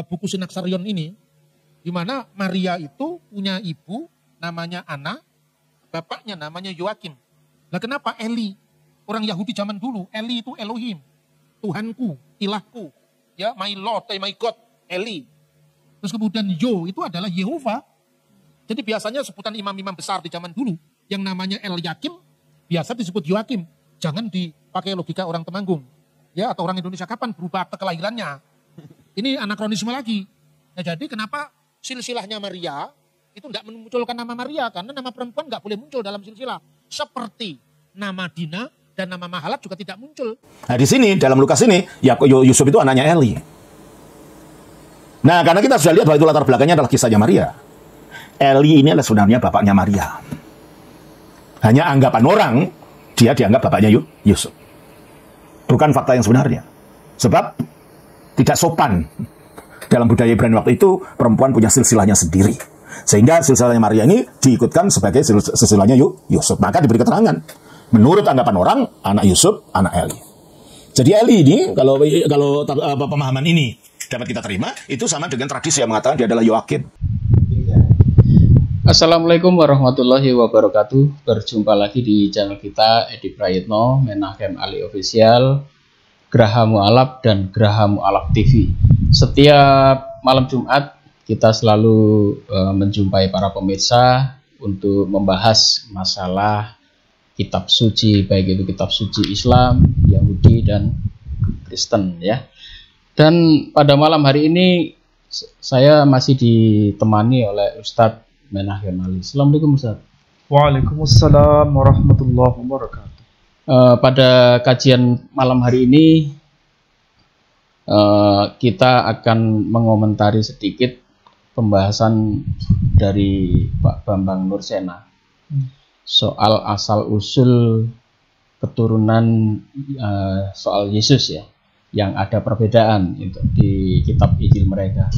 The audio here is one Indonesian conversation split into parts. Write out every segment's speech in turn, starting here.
buku Sinaksarion ini, di mana Maria itu punya ibu namanya Anna, bapaknya namanya Yoakim. Nah kenapa Eli? Orang Yahudi zaman dulu, Eli itu Elohim, Tuhanku, ilahku, ya, my Lord, my God, Eli. Terus kemudian Yo itu adalah Yehova. Jadi biasanya sebutan imam-imam besar di zaman dulu, yang namanya Elyakim, biasa disebut Yoakim. Jangan dipakai logika orang Temanggung, ya, atau orang Indonesia kapan berubah akte kelahirannya. Ini anakronisme lagi. Nah, jadi kenapa silsilahnya Maria itu tidak memunculkan nama Maria? Karena nama perempuan nggak boleh muncul dalam silsilah. Seperti nama Dina dan nama Mahalat juga tidak muncul. Nah di sini, dalam Lukas ini, ya Yusuf itu anaknya Eli. Nah karena kita sudah lihat bahwa itu latar belakangnya adalah kisahnya Maria. Eli ini adalah sebenarnya bapaknya Maria. Hanya anggapan orang, dia dianggap bapaknya Yusuf. Bukan fakta yang sebenarnya. Sebab tidak sopan. Dalam budaya Ibrani waktu itu, perempuan punya silsilahnya sendiri. Sehingga silsilahnya Maria ini diikutkan sebagai silsilahnya Yusuf. Maka diberi keterangan. Menurut anggapan orang, anak Yusuf, anak Eli. Jadi Eli ini, kalau pemahaman ini dapat kita terima, itu sama dengan tradisi yang mengatakan dia adalah Yoakim. Assalamualaikum warahmatullahi wabarakatuh. Berjumpa lagi di channel kita, Edi Prayitno, Menachem Ali Official, Graha Mu'alaf, dan Graha Mu'alaf TV. Setiap malam Jumat, kita selalu menjumpai para pemirsa untuk membahas masalah kitab suci, baik itu kitab suci Islam, Yahudi, dan Kristen, ya. Dan pada malam hari ini, saya masih ditemani oleh Ustadz Menachem Ali. Assalamualaikum Ustadz. Waalaikumsalam warahmatullahi wabarakatuh. Pada kajian malam hari ini, kita akan mengomentari sedikit pembahasan dari Pak Bambang Nursena soal asal-usul keturunan soal Yesus, ya, yang ada perbedaan itu di kitab Injil mereka.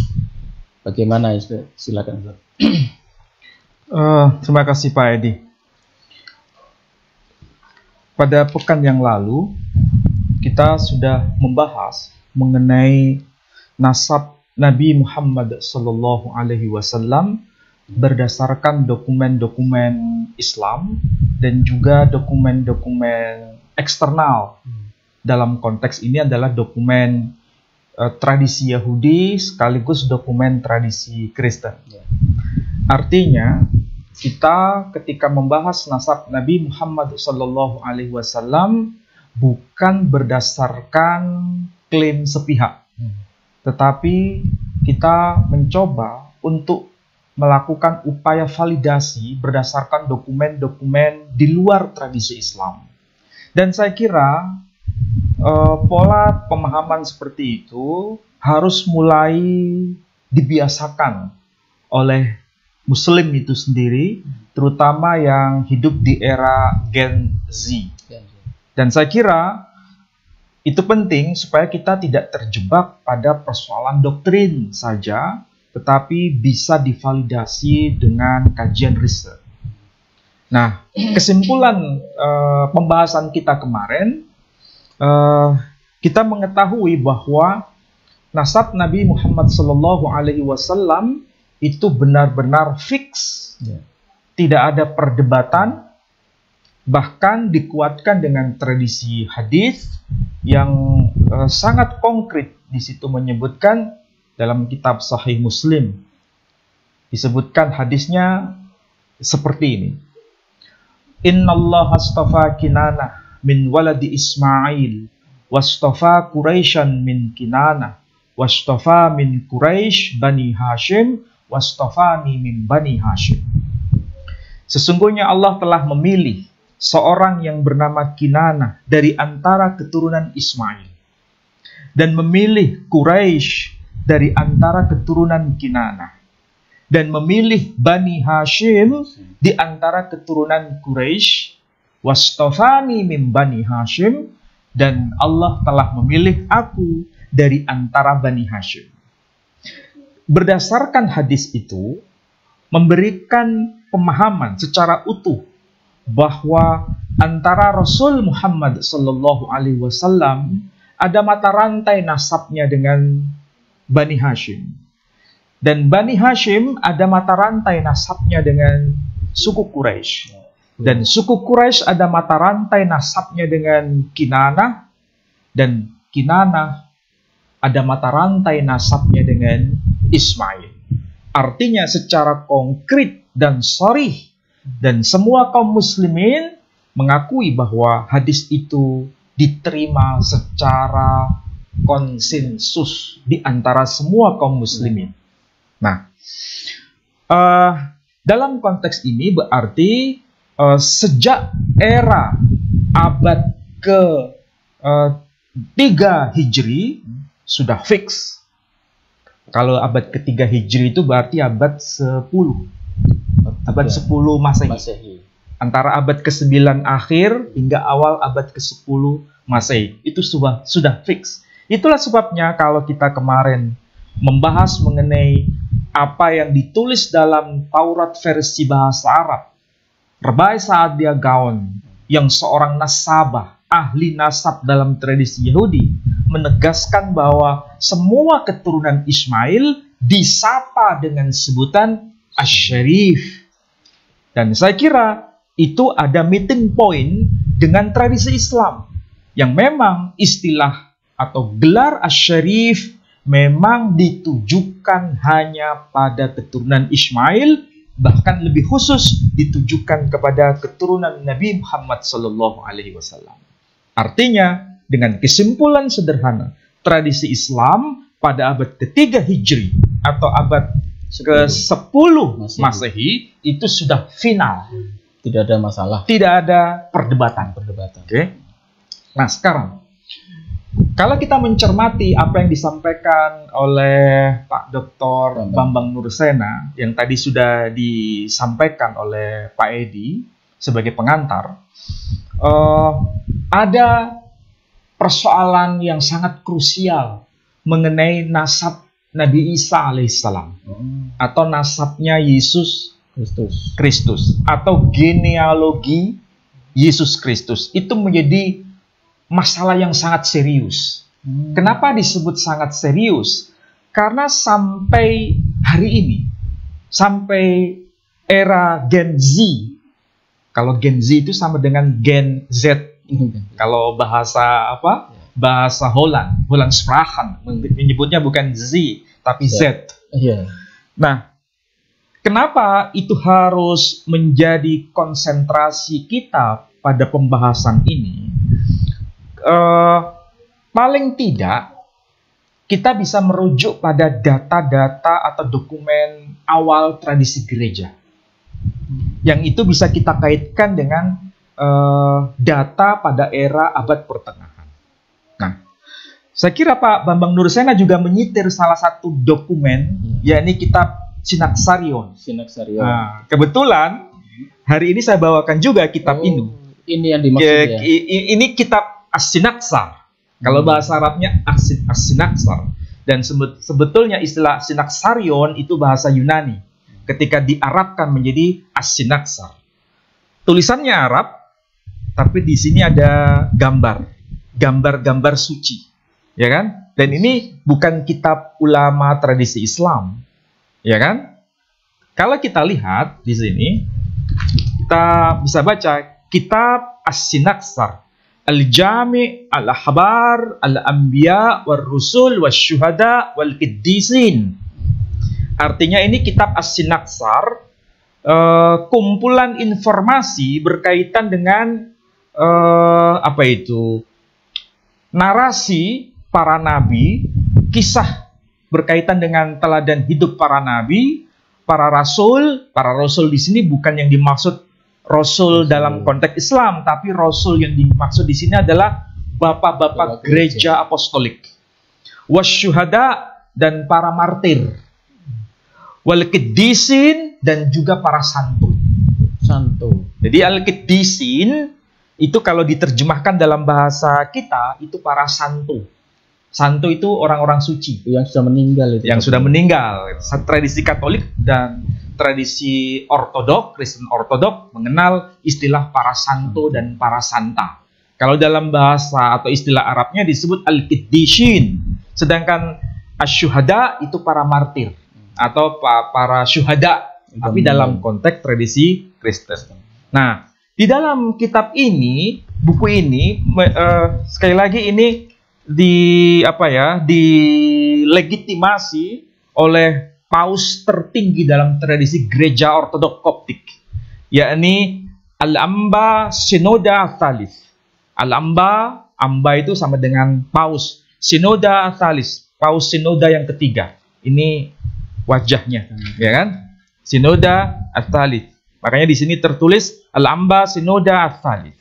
Bagaimana itu? Silakan. Terima kasih Pak Edi. Pada pekan yang lalu kita sudah membahas mengenai nasab Nabi Muhammad SAW berdasarkan dokumen-dokumen Islam dan juga dokumen-dokumen eksternal. Dalam konteks ini adalah dokumen tradisi Yahudi sekaligus dokumen tradisi Kristen. Artinya kita ketika membahas nasab Nabi Muhammad SAW bukan berdasarkan klaim sepihak, tetapi kita mencoba untuk melakukan upaya validasi berdasarkan dokumen-dokumen di luar tradisi Islam. Dan saya kira pola pemahaman seperti itu harus mulai dibiasakan oleh Muslim itu sendiri, terutama yang hidup di era Gen Z. Dan saya kira itu penting supaya kita tidak terjebak pada persoalan doktrin saja, tetapi bisa divalidasi dengan kajian riset. Nah, kesimpulan pembahasan kita kemarin, kita mengetahui bahwa nasab Nabi Muhammad SAW itu benar-benar fix, tidak ada perdebatan, bahkan dikuatkan dengan tradisi hadis yang sangat konkret. Di situ menyebutkan dalam kitab Sahih Muslim, disebutkan hadisnya seperti ini. Innallaha astafa Kinanah min waladi Ismail wastafa Quraisyan min Kinanah wastafa min Quraisy Bani Hashim wastafani min Bani Hashim. Sesungguhnya Allah telah memilih seorang yang bernama Kinanah dari antara keturunan Ismail dan memilih Quraisy dari antara keturunan Kinanah dan memilih Bani Hashim di antara keturunan Quraisy wastafani min Bani Hashim, dan Allah telah memilih aku dari antara Bani Hashim. Berdasarkan hadis itu memberikan pemahaman secara utuh bahwa antara Rasul Muhammad SAW ada mata rantai nasabnya dengan Bani Hashim. Dan Bani Hashim ada mata rantai nasabnya dengan suku Quraisy. Dan suku Quraisy ada mata rantai nasabnya dengan Kinanah. Dan Kinanah ada mata rantai nasabnya dengan Ismail. Artinya secara konkret dan sharih, dan semua kaum muslimin mengakui bahwa hadis itu diterima secara konsensus di antara semua kaum muslimin. Nah, dalam konteks ini berarti sejak era abad ke-3 Hijri sudah fix. Kalau abad ke-3 Hijri itu berarti abad 10. Abad 10 Masehi. Antara abad ke-9 akhir hingga awal abad ke-10 Masehi. Itu sudah fix. Itulah sebabnya kalau kita kemarin membahas mengenai apa yang ditulis dalam Taurat versi bahasa Arab, Rabai Saadia Gaon, yang seorang nasabah, ahli nasab dalam tradisi Yahudi, menegaskan bahwa semua keturunan Ismail disapa dengan sebutan Asy-Syarif. Dan saya kira itu ada meeting point dengan tradisi Islam, yang memang istilah atau gelar Asy-Syarif memang ditujukan hanya pada keturunan Ismail, bahkan lebih khusus ditujukan kepada keturunan Nabi Muhammad SAW. Artinya, dengan kesimpulan sederhana, tradisi Islam pada abad ke-3 Hijri atau abad ke-10 Masehi itu sudah final. Tidak ada masalah. Tidak ada perdebatan. Oke. Nah, sekarang kalau kita mencermati apa yang disampaikan oleh Pak Dr. Bambang Nursena yang tadi sudah disampaikan oleh Pak Edi sebagai pengantar, ada persoalan yang sangat krusial mengenai nasab Nabi Isa alaihissalam atau nasabnya Yesus Kristus atau genealogi Yesus Kristus. Itu menjadi masalah yang sangat serius. Kenapa disebut sangat serius? Karena sampai hari ini, sampai era Gen Z, kalau Gen Z itu sama dengan Gen Z. Kalau bahasa apa? Bahasa Hollandsprachen, menyebutnya bukan Z, tapi Z. Nah, kenapa itu harus menjadi konsentrasi kita pada pembahasan ini? Paling tidak kita bisa merujuk pada data-data atau dokumen awal tradisi gereja, yang itu bisa kita kaitkan dengan data pada era abad pertengahan. Nah, saya kira Pak Bambang Nursena juga menyitir salah satu dokumen, yakni kitab Sinaksarion. Nah, kebetulan hari ini saya bawakan juga kitab ini. Ini yang dimaksud ya? Ini kitab As-Sinaksar. Kalau bahasa Arabnya As-Sinaksar. Dan sebetulnya istilah Sinaksarion itu bahasa Yunani. Ketika diarabkan menjadi As-Sinaksar. Tulisannya Arab, tapi di sini ada gambar suci. Ya kan? Dan ini bukan kitab ulama tradisi Islam. Ya kan? Kalau kita lihat di sini, kita bisa baca kitab As-Sinaksar. Al-Jami' Al-Ahbar Al-Anbiya Wal-Rusul Wal-Syuhada Wal-Qiddisin. Artinya ini kitab As-Sinaksar, kumpulan informasi berkaitan dengan narasi para nabi, kisah berkaitan dengan teladan hidup para nabi, para rasul. Para rasul di sini bukan yang dimaksud Rasul dalam konteks Islam, tapi Rasul yang dimaksud di sini adalah bapak-bapak gereja apostolik, wasyuhada dan para martir, wal-qiddisin dan juga para santo. Jadi al-qiddisin itu kalau diterjemahkan dalam bahasa kita itu para santo. Santo itu orang-orang suci yang sudah meninggal itu. Yang sudah meninggal. Tradisi Katolik dan tradisi Ortodok, Kristen Ortodok mengenal istilah para santo dan para santa. Kalau dalam bahasa atau istilah Arabnya disebut al-qiddisin. Sedangkan Asyuhada itu para martir atau para syuhada, tapi dalam konteks tradisi Kristen. Nah, di dalam kitab ini, buku ini, sekali lagi ini dilegitimasi oleh paus tertinggi dalam tradisi gereja Ortodok Koptik, yakni Al-Amba Synoda Thalith. Al-Amba, Amba itu sama dengan paus. Synoda Thalith, paus Synoda yang ketiga. Ini wajahnya, ya kan? Synoda Thalith. Makanya di sini tertulis Al-Amba Synoda Thalith.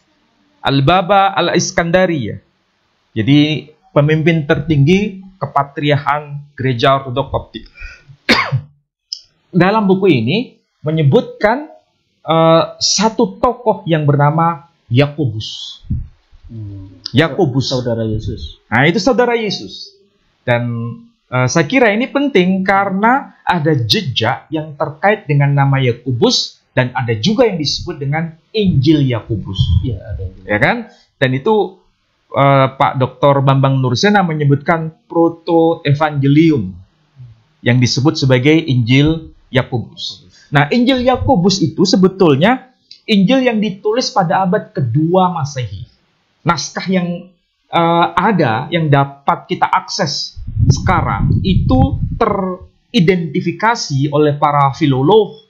Al-Baba Al-Iskandariyah. Jadi pemimpin tertinggi kepatriarhan gereja Ortodok Koptik. Dalam buku ini menyebutkan satu tokoh yang bernama Yakobus. Yakobus, saudara Yesus. Nah, itu saudara Yesus. Dan saya kira ini penting karena ada jejak yang terkait dengan nama Yakobus dan ada juga yang disebut dengan Injil Yakobus. Ya, ada. Ya kan? Dan itu Pak Dr. Bambang Nursena menyebutkan proto-evangelium yang disebut sebagai Injil Yakobus. Nah, Injil Yakobus itu sebetulnya Injil yang ditulis pada abad kedua Masehi. Naskah yang ada, yang dapat kita akses sekarang, itu teridentifikasi oleh para filolog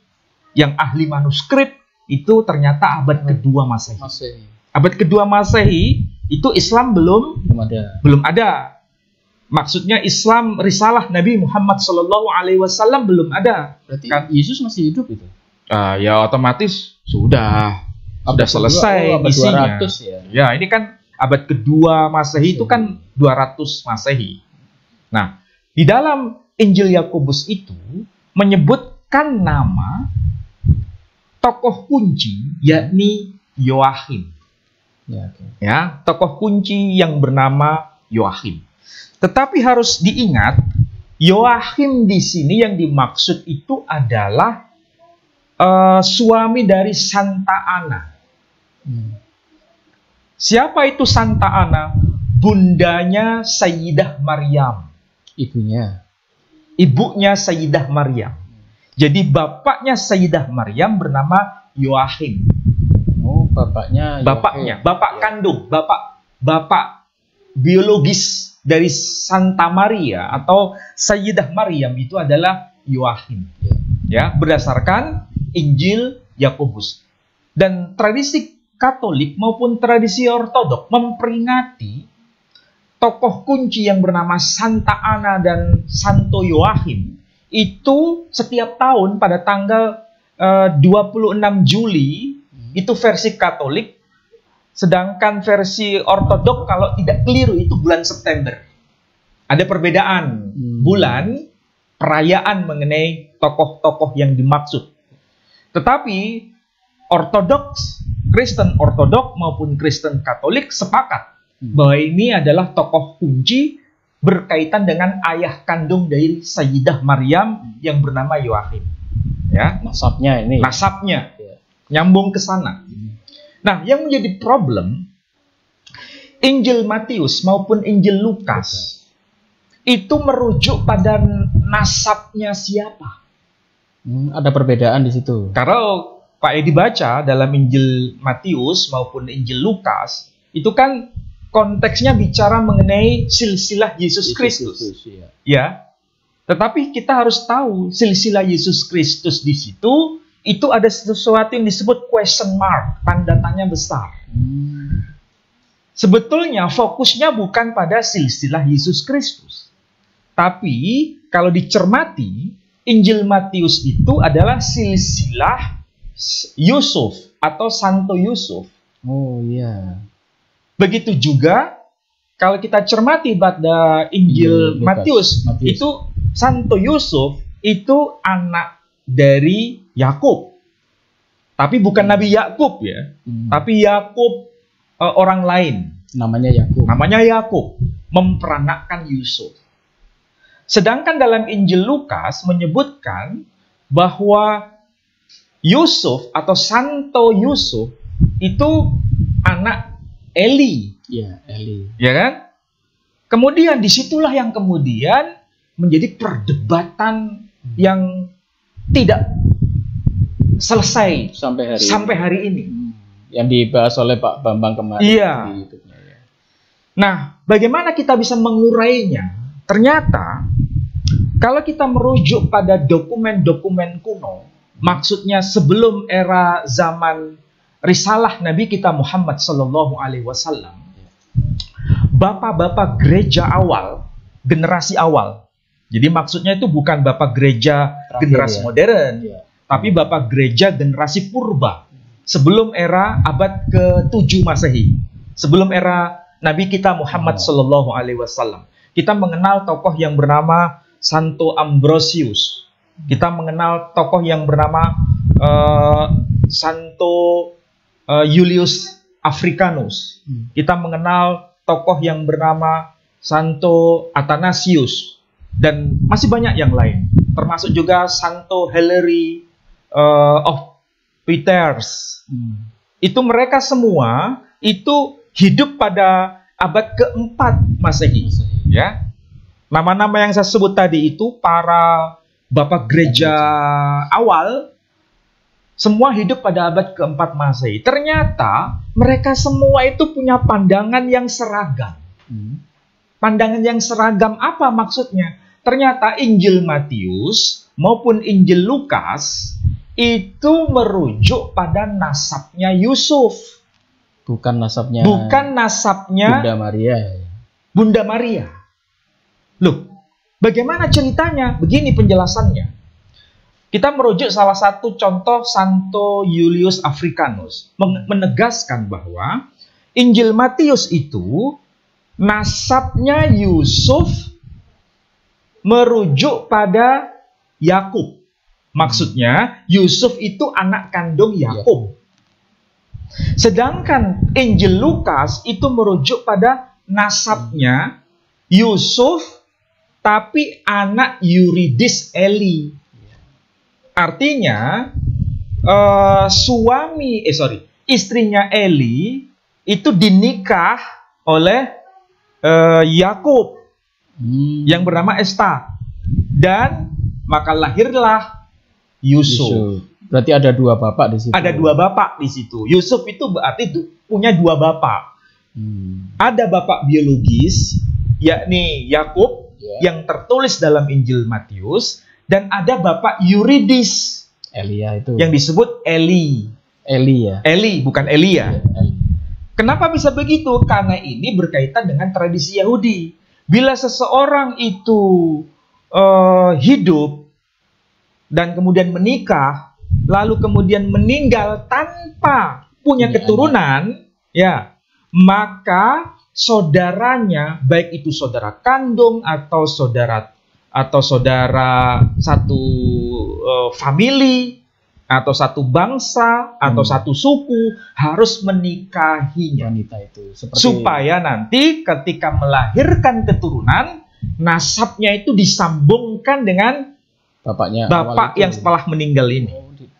yang ahli manuskrip, itu ternyata abad kedua Masehi. Abad kedua Masehi, itu Islam belum ada. Maksudnya Islam risalah Nabi Muhammad SAW belum ada. Berarti kan Yesus masih hidup itu? Ya otomatis sudah selesai abad isinya. 200 ya. Ya, ini kan abad kedua Masehi itu kan 200 Masehi. Nah, di dalam Injil Yakobus itu menyebutkan nama tokoh kunci, yakni Yoachim. Ya, tokoh kunci yang bernama Yoachim. Tetapi harus diingat, Yoachim di sini yang dimaksud itu adalah suami dari Santa Ana. Siapa itu Santa Ana? Bundanya Sayyidah Maryam. Ibunya Sayyidah Maryam. Jadi bapaknya Sayyidah Maryam bernama Yoachim. Oh, bapaknya. Bapak kandung, bapak biologis dari Santa Maria atau Sayyidah Maryam itu adalah Yoachim. Ya, berdasarkan Injil Yakobus. Dan tradisi Katolik maupun tradisi Ortodok memperingati tokoh kunci yang bernama Santa Ana dan Santo Yoachim itu setiap tahun pada tanggal 26 Juli, itu versi Katolik. Sedangkan versi Ortodok kalau tidak keliru itu bulan September. Ada perbedaan bulan perayaan mengenai tokoh-tokoh yang dimaksud. Tetapi Kristen Ortodok maupun Kristen Katolik sepakat bahwa ini adalah tokoh kunci berkaitan dengan ayah kandung dari Sayyidah Maryam yang bernama Yoachim. Ya, nasabnya ini. Nasabnya nyambung ke sana. Nah, yang menjadi problem, Injil Matius maupun Injil Lukas itu merujuk pada nasabnya siapa. Ada perbedaan di situ. Kalau Pak Edi baca dalam Injil Matius maupun Injil Lukas, itu kan konteksnya bicara mengenai silsilah Yesus Kristus. Ya. Tetapi kita harus tahu silsilah Yesus Kristus di situ itu ada sesuatu yang disebut question mark, tanda tanya besar. Sebetulnya fokusnya bukan pada silsilah Yesus Kristus. Tapi kalau dicermati, Injil Matius itu adalah silsilah Yusuf atau Santo Yusuf. Oh iya. Begitu juga kalau kita cermati pada Injil Matius, itu Santo Yusuf itu anak dari Yakub. Tapi bukan Nabi Yakub ya. Tapi Yakub orang lain. Namanya Yakub. Memperanakkan Yusuf. Sedangkan dalam Injil Lukas menyebutkan bahwa Yusuf atau Santo Yusuf itu anak Eli. Ya, Eli. Ya kan? Kemudian disitulah yang kemudian menjadi perdebatan yang tidak selesai sampai hari ini. Yang dibahas oleh Pak Bambang kemarin. Iya. Nah, bagaimana kita bisa mengurainya? Ternyata, kalau kita merujuk pada dokumen-dokumen kuno, maksudnya sebelum era zaman risalah Nabi kita Muhammad Sallallahu Alaihi Wasallam, bapak-bapak gereja awal, generasi awal. Jadi maksudnya itu bukan bapak gereja generasi modern, tapi bapak gereja generasi purba. Sebelum era abad ke-7 Masehi, sebelum era Nabi kita Muhammad Sallallahu Alaihi Wasallam, kita mengenal tokoh yang bernama Santo Ambrosius. Kita mengenal tokoh yang bernama Santo Julius Africanus. Kita mengenal tokoh yang bernama Santo Athanasius, dan masih banyak yang lain, termasuk juga Santo Hilary of Peters. Itu mereka semua itu hidup pada abad ke-4 Masehi. Ya, nama-nama yang saya sebut tadi itu para bapak gereja awal, semua hidup pada abad ke-4 Masehi. Ternyata mereka semua itu punya pandangan yang seragam. Pandangan yang seragam apa maksudnya? Ternyata Injil Matius maupun Injil Lukas itu merujuk pada nasabnya Yusuf. Bukan nasabnya Bunda Maria. Bunda Maria. Loh, bagaimana ceritanya? Begini penjelasannya. Kita merujuk salah satu contoh Santo Julius Africanus, menegaskan bahwa Injil Matius itu nasabnya Yusuf merujuk pada Yakub. Maksudnya Yusuf itu anak kandung Yakub. Sedangkan Injil Lukas itu merujuk pada nasabnya Yusuf tapi anak yuridis Eli. Artinya istrinya Eli itu dinikah oleh Yakub yang bernama Esta, dan maka lahirlah Yusuf. Berarti ada dua bapak di situ. Ada dua bapak di situ. Yusuf itu berarti punya dua bapak. Ada bapak biologis, yakni Yakub, yang tertulis dalam Injil Matius, dan ada bapak yuridis, Elia itu, yang disebut Eli. Eli, bukan Elia. Kenapa bisa begitu? Karena ini berkaitan dengan tradisi Yahudi. Bila seseorang itu hidup dan kemudian menikah, lalu kemudian meninggal tanpa punya keturunan, ya, maka saudaranya, baik itu saudara kandung atau saudara satu famili atau satu bangsa atau satu suku, harus menikahinya wanita itu, supaya nanti ketika melahirkan keturunan, nasabnya itu disambungkan dengan bapak yang setelah meninggal ini.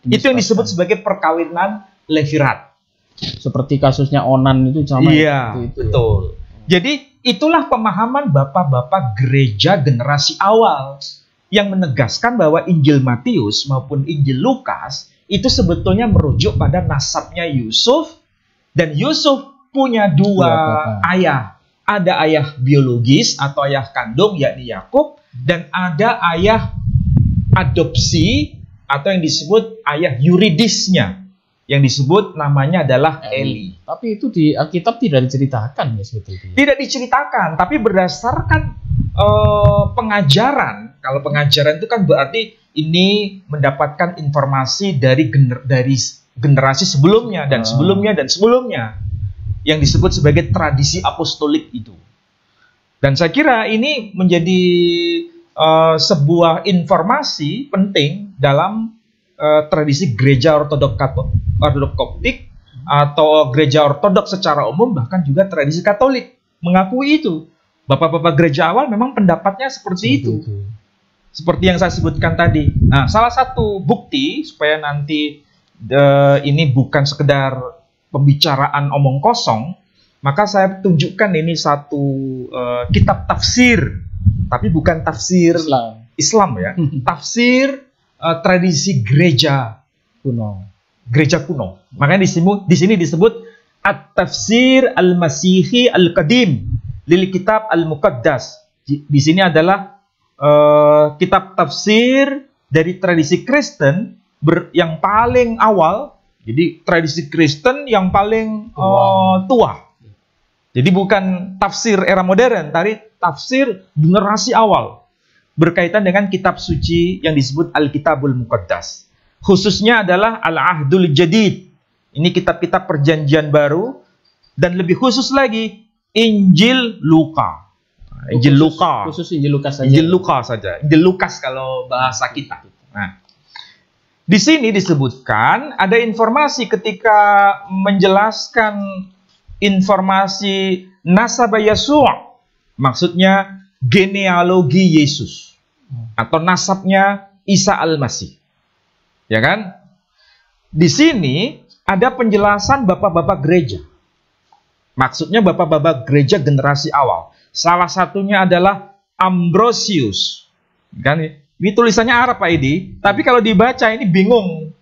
Itu yang disebut sebagai perkawinan levirat. Seperti kasusnya Onan itu sama. Iya, betul. Jadi itulah pemahaman bapak-bapak gereja generasi awal yang menegaskan bahwa Injil Matius maupun Injil Lukas itu sebetulnya merujuk pada nasabnya Yusuf, dan Yusuf punya dua ayah. Ada ayah biologis atau ayah kandung, yakni Yakub, dan ada ayah adopsi atau yang disebut ayah yuridisnya, yang disebut namanya adalah Eli. Tapi itu di Alkitab tidak diceritakan ya sebetulnya. Tidak diceritakan, tapi berdasarkan pengajaran. Kalau pengajaran itu kan berarti ini mendapatkan informasi dari generasi sebelumnya dan sebelumnya dan sebelumnya, yang disebut sebagai tradisi apostolik itu. Dan saya kira ini menjadi sebuah informasi penting dalam tradisi gereja ortodok Koptik atau gereja ortodok secara umum, bahkan juga tradisi Katolik mengakui itu. Bapak-bapak gereja awal memang pendapatnya seperti itu. Seperti yang saya sebutkan tadi. Nah, salah satu bukti supaya nanti ini bukan sekedar pembicaraan omong kosong, maka saya tunjukkan ini satu kitab tafsir tapi bukan tafsir Islam ya. Tafsir tradisi gereja kuno. Makanya di sini disebut At-Tafsir Al-Masihi Al-Qadim lil Kitab Al-Muqaddas. Di sini adalah kitab tafsir dari tradisi Kristen yang paling awal. Jadi tradisi Kristen yang paling tua. Jadi bukan tafsir era modern, tapi tafsir generasi awal. Berkaitan dengan kitab suci yang disebut Al-Kitabul Muqaddas. Khususnya adalah Al-Ahdul Jadid. Ini kitab-kitab perjanjian baru. Dan lebih khusus lagi, Injil Luka. Injil Luka. Khusus Injil Lukas saja. Injil Luka saja. Injil Lukas kalau bahasa kita. Nah, di sini disebutkan ada informasi ketika menjelaskan informasi nasab Yesua, maksudnya genealogi Yesus atau nasabnya Isa Al-Masih. Ya kan? Di sini ada penjelasan bapak-bapak gereja. Maksudnya bapak-bapak gereja generasi awal. Salah satunya adalah Ambrosius. Kan? Ini tulisannya Arab Pak Edi, tapi kalau dibaca ini bingung.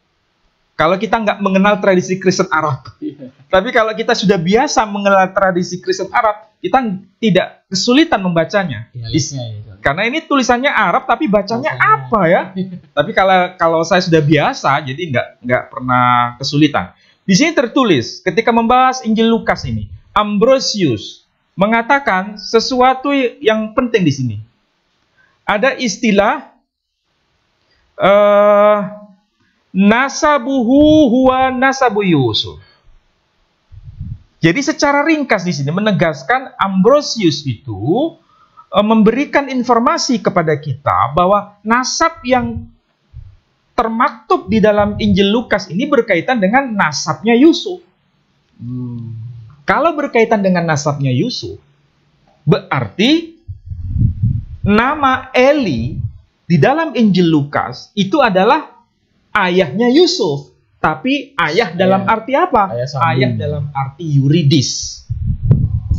Kalau kita nggak mengenal tradisi Kristen Arab. Tapi kalau kita sudah biasa mengenal tradisi Kristen Arab, kita tidak kesulitan membacanya. Karena ini tulisannya Arab, tapi bacanya apa ya? Tapi kalau saya sudah biasa, jadi nggak pernah kesulitan. Di sini tertulis, ketika membahas Injil Lukas ini, Ambrosius mengatakan sesuatu yang penting di sini. Ada istilah nasabuhu huwa nasabu Yusuf. Jadi secara ringkas di sini menegaskan Ambrosius itu memberikan informasi kepada kita bahwa nasab yang termaktub di dalam Injil Lukas ini berkaitan dengan nasabnya Yusuf. Kalau berkaitan dengan nasabnya Yusuf, berarti nama Eli di dalam Injil Lukas itu adalah ayahnya Yusuf. Tapi ayah dalam arti apa? Ayah dalam arti yuridis.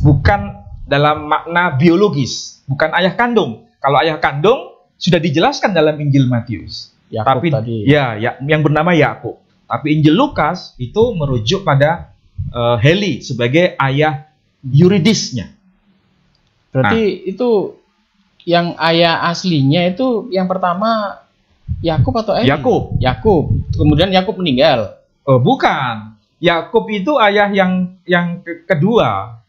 Bukan dalam makna biologis. Bukan ayah kandung. Kalau ayah kandung sudah dijelaskan dalam Injil Matius. Tapi tadi. Ya, yang bernama Yakub. Tapi Injil Lukas itu merujuk pada Heli sebagai ayah yuridisnya. Berarti itu yang ayah aslinya itu yang pertama Yakub atau Eli? Yakub. Kemudian Yakub meninggal. Bukan. Yakub itu ayah yang kedua.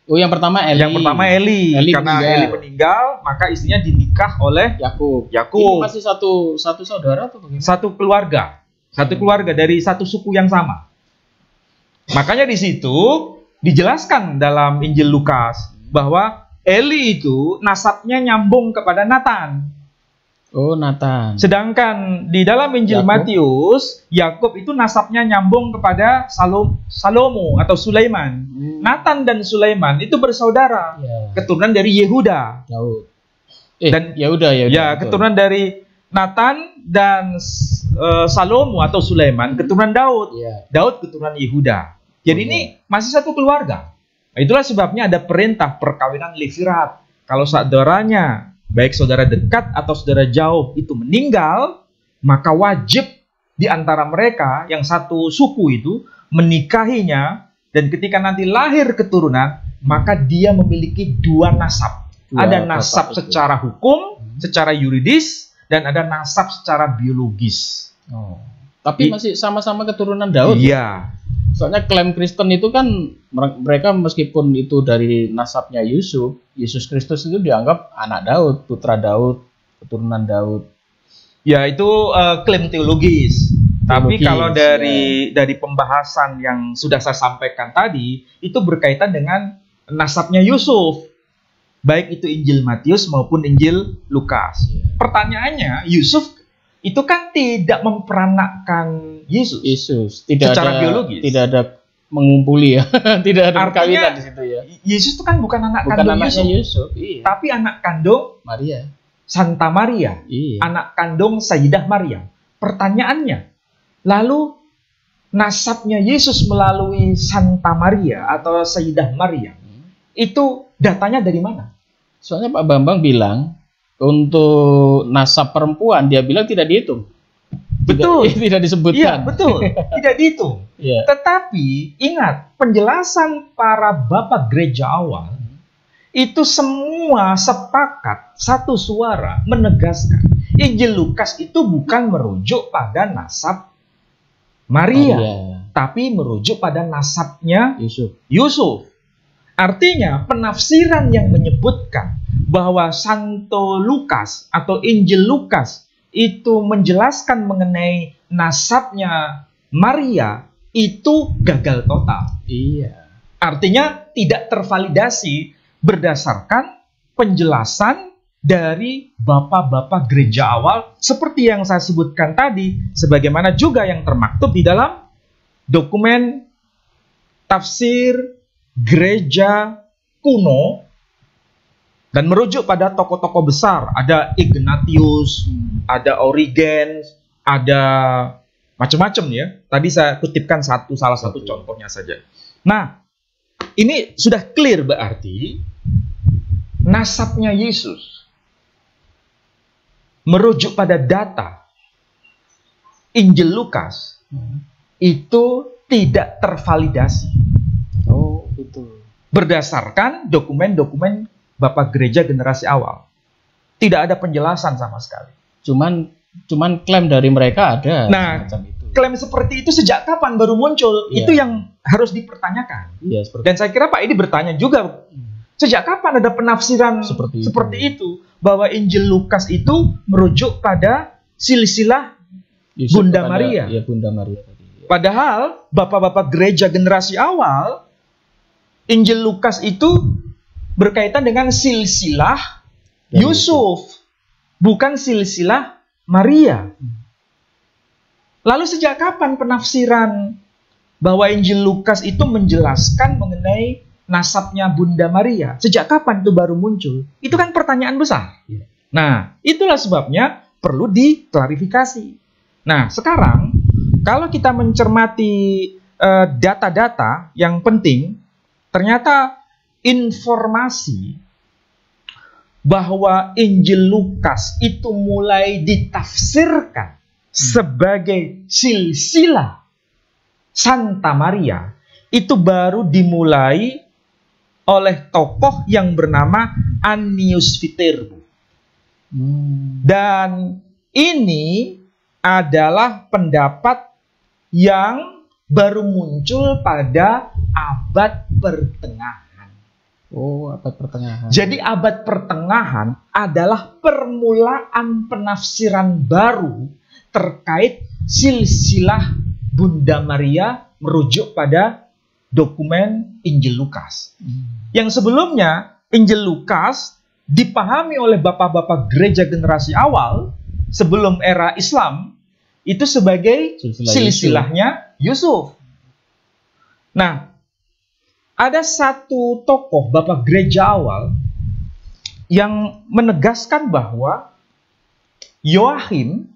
Oh, yang pertama Eli. Yang pertama Eli. Karena Eli meninggal, maka istrinya dinikah oleh Yakub. Ini masih satu saudara atau bagaimana? Satu keluarga. Satu keluarga dari satu suku yang sama. Makanya di situ dijelaskan dalam Injil Lukas bahwa Eli itu nasabnya nyambung kepada Nathan. Oh, Nathan. Sedangkan di dalam Injil Matius, Yakub itu nasabnya nyambung kepada Salomo atau Sulaiman. Nathan dan Sulaiman itu bersaudara, keturunan dari Yehuda. Dan Yehuda. Ya, keturunan dari Nathan dan Salomo atau Sulaiman, keturunan Daud. Daud keturunan Yehuda. Jadi ini masih satu keluarga. Itulah sebabnya ada perintah perkawinan levirat. Kalau saudaranya, baik saudara dekat atau saudara jauh itu meninggal, maka wajib di antara mereka yang satu suku itu menikahinya, dan ketika nanti lahir keturunan, maka dia memiliki dua nasab. Ada nasab secara hukum, secara yuridis, dan ada nasab secara biologis. Tapi masih sama-sama keturunan Daud. Iya. Soalnya klaim Kristen itu kan mereka meskipun itu dari nasabnya Yusuf, Yesus Kristus itu dianggap anak Daud, putra Daud, keturunan Daud. Ya, itu klaim teologis. Tapi kalau dari pembahasan yang sudah saya sampaikan tadi, itu berkaitan dengan nasabnya Yusuf. Baik itu Injil Matius maupun Injil Lukas. Pertanyaannya, Yusuf itu kan tidak memperanakkan Yesus secara biologis. Tidak ada mengumpuli ya. Tidak ada perkawinan di situ ya. Yesus itu kan bukan anak kandung Yusuf. Tapi anak kandung Maria. Santa Maria. Anak kandung Sayyidah Maria. Pertanyaannya, lalu nasabnya Yesus melalui Santa Maria atau Sayyidah Maria itu datanya dari mana? Soalnya Pak Bambang bilang Untuk nasab perempuan dia bilang tidak dihitung. Betul. Tidak disebutkan. Iya, betul. Tidak dihitung. Iya. Tetapi ingat, penjelasan para bapak gereja awal itu semua sepakat satu suara menegaskan Injil Lukas itu bukan merujuk pada nasab Maria, tapi merujuk pada nasabnya Yusuf. Artinya penafsiran yang menyebutkan bahwa Santo Lukas atau Injil Lukas itu menjelaskan mengenai nasabnya Maria itu gagal total. Iya. Artinya tidak tervalidasi berdasarkan penjelasan dari bapak-bapak gereja awal seperti yang saya sebutkan tadi, sebagaimana juga yang termaktub di dalam dokumen tafsir gereja kuno dan merujuk pada tokoh-tokoh besar. Ada Ignatius, ada Origen, ada macam-macam ya. Tadi saya kutipkan salah satu contohnya saja. Nah, ini sudah clear berarti nasabnya Yesus merujuk pada data Injil Lukas itu tidak tervalidasi. Oh, betul. Berdasarkan dokumen-dokumen Bapak Gereja generasi awal. Tidak ada penjelasan sama sekali. Cuman klaim dari mereka ada. Nah, itu. Klaim seperti itu sejak kapan baru muncul? Iya. Itu yang harus dipertanyakan. Iya, seperti Dan saya kira Pak Edi bertanya juga, sejak kapan ada penafsiran seperti itu? Bahwa Injil Lukas itu merujuk pada silsilah Yusuf Bunda Maria. Iya, Bunda Maria tadi. Ya. Padahal bapak-bapak gereja generasi awal, Injil Lukas itu berkaitan dengan silsilah Yusuf, bukan silsilah Maria. Lalu sejak kapan penafsiran bahwa Injil Lukas itu menjelaskan mengenai nasabnya Bunda Maria? Sejak kapan itu baru muncul? Itu kan pertanyaan besar. Nah, itulah sebabnya perlu diklarifikasi. Nah, sekarang kalau kita mencermati data-data yang penting, ternyata informasi bahwa Injil Lukas itu mulai ditafsirkan sebagai silsilah Santa Maria itu baru dimulai oleh tokoh yang bernama Annius Viterbo. Dan ini adalah pendapat yang baru muncul pada abad pertengahan. Oh, abad pertengahan. Jadi abad pertengahan adalah permulaan penafsiran baru terkait silsilah Bunda Maria merujuk pada dokumen Injil Lukas. Yang sebelumnya Injil Lukas dipahami oleh bapak-bapak gereja generasi awal sebelum era Islam itu sebagai silsilahnya Yusuf. Nah, ada satu tokoh bapak gereja awal yang menegaskan bahwa Yoachim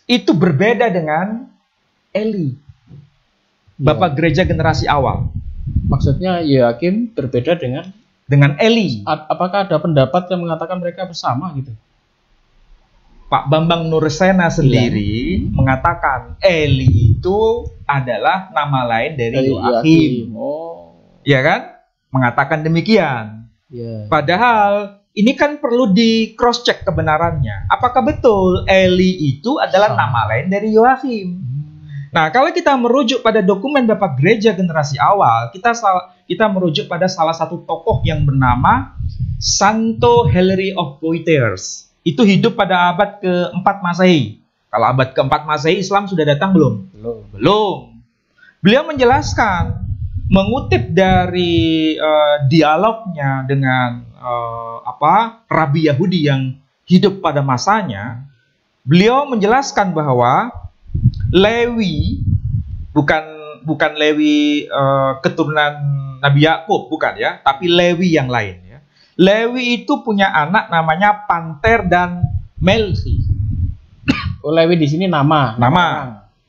itu berbeda dengan Eli, bapak gereja generasi awal. Maksudnya Yoachim berbeda dengan Eli. Apakah ada pendapat yang mengatakan mereka bersama gitu? Pak Bambang Nursena sendiri mengatakan Eli itu adalah nama lain dari Yoachim. Oh. Ya kan? Mengatakan demikian. Yeah. Padahal ini kan perlu di cross check kebenarannya. Apakah betul Eli itu adalah nama lain dari Yoachim? Nah, kalau kita merujuk pada dokumen Bapak Gereja generasi awal, kita merujuk pada salah satu tokoh yang bernama Santo Hilary of Poitiers. Itu hidup pada abad ke-4 Masehi. Kalau abad ke-4 Masehi Islam sudah datang belum? Belum. Beliau menjelaskan, mengutip dari dialognya dengan Rabi Yahudi yang hidup pada masanya, beliau menjelaskan bahwa Lewi bukan Lewi keturunan Nabi Yakub, bukan ya, tapi Lewi yang lain ya. Lewi itu punya anak namanya Panter dan Melchi. Oh, Lewi di sini nama.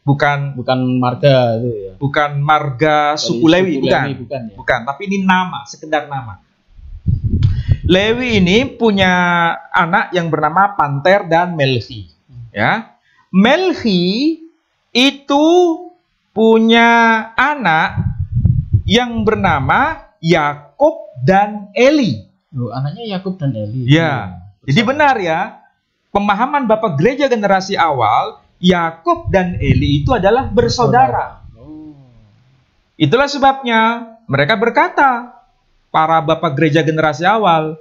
Bukan marga itu ya. Bukan marga suku Lewi, bukan. Ya? Bukan, tapi ini nama, sekedar nama. Lewi ini punya anak yang bernama Panter dan Melchi. Ya, Melchi itu punya anak yang bernama Yakub dan Eli. Loh, anaknya Yakub dan Eli. Ya, jadi benar ya. Pemahaman Bapak Gereja generasi awal, Yakub dan Eli itu adalah bersaudara. Itulah sebabnya mereka berkata, para Bapak Gereja generasi awal,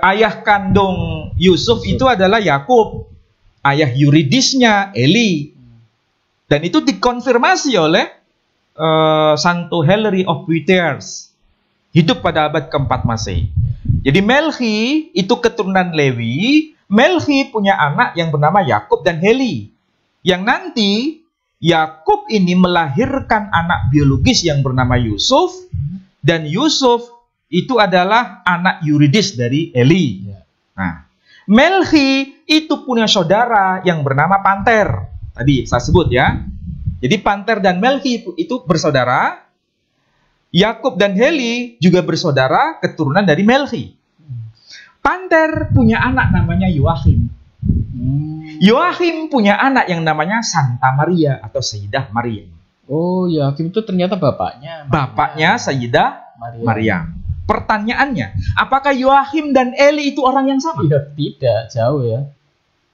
ayah kandung Yusuf itu adalah Yakub, ayah yuridisnya Eli. Dan itu dikonfirmasi oleh Santo Hilary of Poitiers, hidup pada abad keempat Masehi. Jadi Melchi itu keturunan Lewi. Melchi punya anak yang bernama Yakub dan Heli, yang nanti Yakub ini melahirkan anak biologis yang bernama Yusuf, dan Yusuf itu adalah anak yuridis dari Eli. Nah, Melchi itu punya saudara yang bernama Panter. Tadi saya sebut ya. Jadi Panter dan Melchi itu bersaudara. Yakub dan Heli juga bersaudara, keturunan dari Melchi. Panter punya anak namanya Yoachim. Yoachim punya anak yang namanya Santa Maria atau Sayyidah Maryam. Oh, Yoachim itu ternyata bapaknya. Bapaknya Sayyidah Maryam. Pertanyaannya, apakah Yoachim dan Eli itu orang yang sama? Ya, tidak, jauh ya.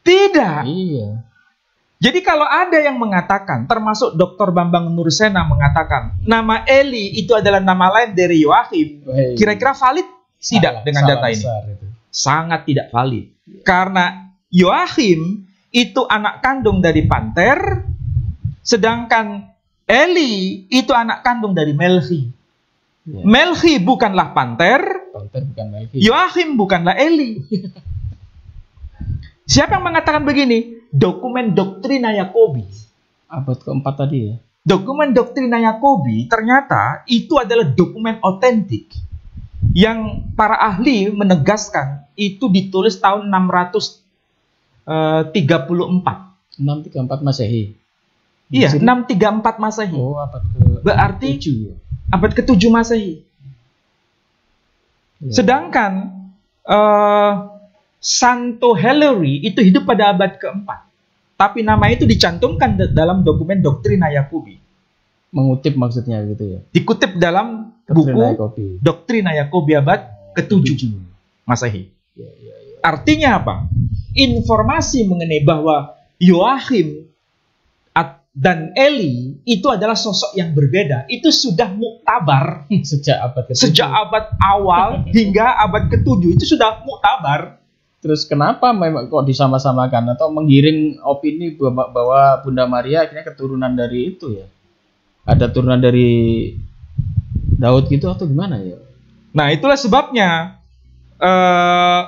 Tidak. Iya. Jadi kalau ada yang mengatakan, termasuk Dr. Bambang Nursena mengatakan, nama Eli itu adalah nama lain dari Yoachim, kira-kira valid tidak dengan data ini? Sangat tidak valid. Karena Yoachim itu anak kandung dari Panter, sedangkan Eli itu anak kandung dari Melchi. Ya. Melchi bukanlah Panter, bukan Melchi. Yoachim bukanlah Eli. Siapa yang mengatakan begini? Dokumen Doktrina Yakobi. Abad keempat tadi ya. Dokumen Doktrina Yakobi ternyata itu adalah dokumen otentik yang para ahli menegaskan itu ditulis tahun 634. 634 Masehi. Iya, 634 Masehi. Oh, abad berarti ke-7. Abad ke-7 Masehi. Ya. Sedangkan Santo Hilary itu hidup pada abad keempat. Tapi nama itu dicantumkan dalam dokumen Doktrina Yakobi. Mengutip maksudnya gitu ya. Dikutip dalam buku Doktrina Yakobi abad ke-7 Masehi. Ya. Artinya apa? Informasi mengenai bahwa Yoachim dan Eli itu adalah sosok yang berbeda. Itu sudah muktabar sejak abad awal hingga abad ke-7 itu sudah muktabar. Terus kenapa memang kok disama-samakan atau menggiring opini bahwa Bunda Maria akhirnya keturunan dari itu ya? Ada turunan dari Daud gitu atau gimana ya? Nah, itulah sebabnya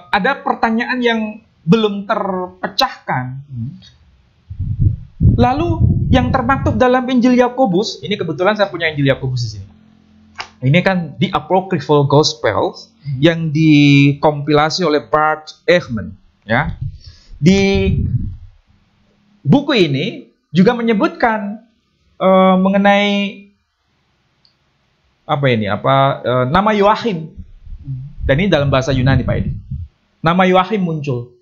ada pertanyaan yang belum terpecahkan. Lalu yang termaktub dalam Injil Yakobus, ini kebetulan saya punya Injil Yakobus di sini. Ini kan The Apocryphal Gospels yang dikompilasi oleh Bart Ehrman, ya. Di buku ini juga menyebutkan mengenai nama Yoachim. Dan ini dalam bahasa Yunani, Pak Edi. Nama Yoachim muncul.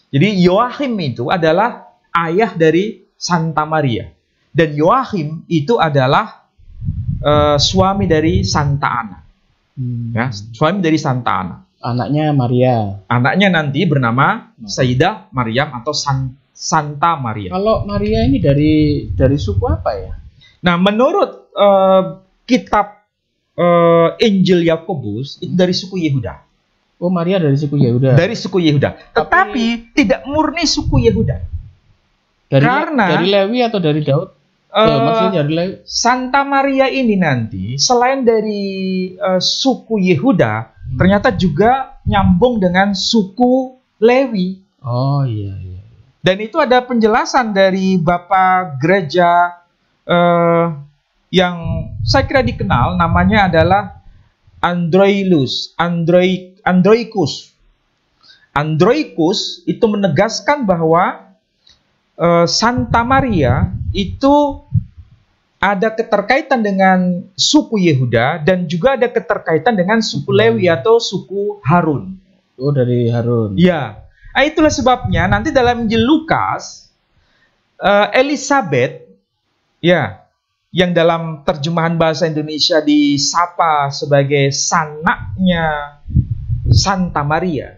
Jadi Yoachim itu adalah ayah dari Santa Maria. Dan Yoachim itu adalah suami dari Santa Ana. Ya, suami dari Santa Ana. Anaknya Maria. Anaknya nanti bernama Sayyidah Maryam atau Santa Maria. Kalau Maria ini dari suku apa ya? Nah, menurut kitab Injil Yakobus itu dari suku Yehuda. Oh, Maria dari suku Yehuda. Dari suku Yehuda. Tetapi tidak murni suku Yehuda. Dari Lewi atau dari Daud? Maksudnya dari Lewi. Santa Maria ini nanti selain dari suku Yehuda, ternyata juga nyambung dengan suku Lewi. Oh iya. Dan itu ada penjelasan dari Bapak Gereja yang saya kira dikenal, namanya adalah Androikus. Androikus itu menegaskan bahwa Santa Maria itu ada keterkaitan dengan suku Yehuda dan juga ada keterkaitan dengan suku Lewi atau suku Harun. Oh, dari Harun. Ya, nah, itulah sebabnya nanti dalam Injil Lukas, Elisabeth, ya, yang dalam terjemahan bahasa Indonesia disapa sebagai sanaknya Santa Maria,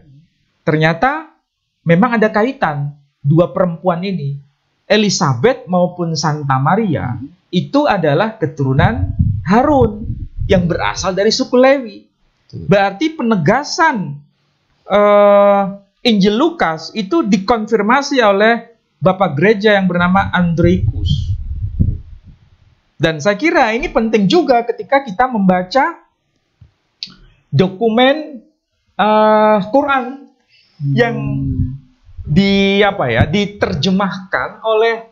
ternyata memang ada kaitan dua perempuan ini, Elisabeth maupun Santa Maria. Itu adalah keturunan Harun yang berasal dari suku Lewi. Berarti penegasan Injil Lukas itu dikonfirmasi oleh Bapak Gereja yang bernama Andronicus. Dan saya kira ini penting juga ketika kita membaca dokumen Quran yang diterjemahkan oleh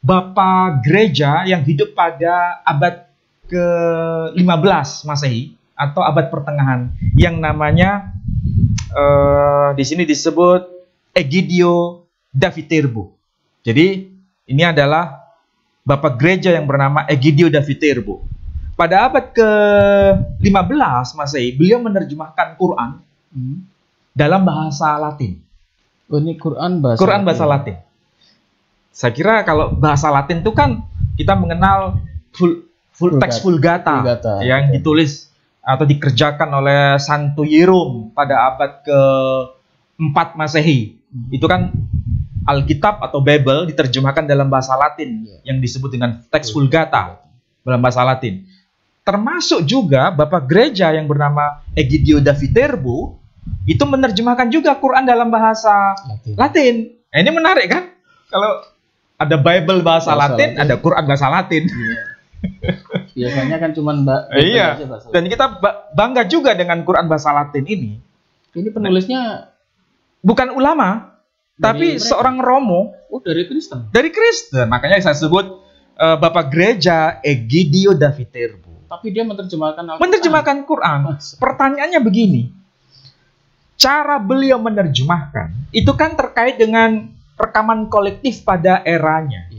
Bapak Gereja yang hidup pada abad ke-15 Masehi atau abad pertengahan, yang namanya di sini disebut Egidio da Viterbo. Jadi ini adalah Bapak Gereja yang bernama Egidio da Viterbo. Pada abad ke-15 Masehi, beliau menerjemahkan Quran dalam bahasa Latin. Oh, ini Quran bahasa Latin. Saya kira kalau bahasa Latin itu kan kita mengenal full text Vulgata yang ditulis atau dikerjakan oleh Santo Hierom pada abad ke-4 Masehi. Itu kan Alkitab atau Bible diterjemahkan dalam bahasa Latin yang disebut dengan teks Vulgata dalam bahasa Latin. Termasuk juga Bapak Gereja yang bernama Egidio da Viterbo itu menerjemahkan juga Quran dalam bahasa Latin. Nah, ini menarik kan? Kalau ada Bible bahasa Latin, ada Quran bahasa Latin. Iya. Biasanya kan cuman iya. Dan kita bangga juga dengan Quran bahasa Latin ini. Ini penulisnya bukan ulama, tapi mereka. Seorang romo. Oh, dari Kristen. Dari Kristen. Makanya saya sebut Bapak Gereja Egidio da Viterbo. Tapi dia menerjemahkan Al-Quran. Menerjemahkan Quran. Pertanyaannya begini. Cara beliau menerjemahkan itu kan terkait dengan rekaman kolektif pada eranya.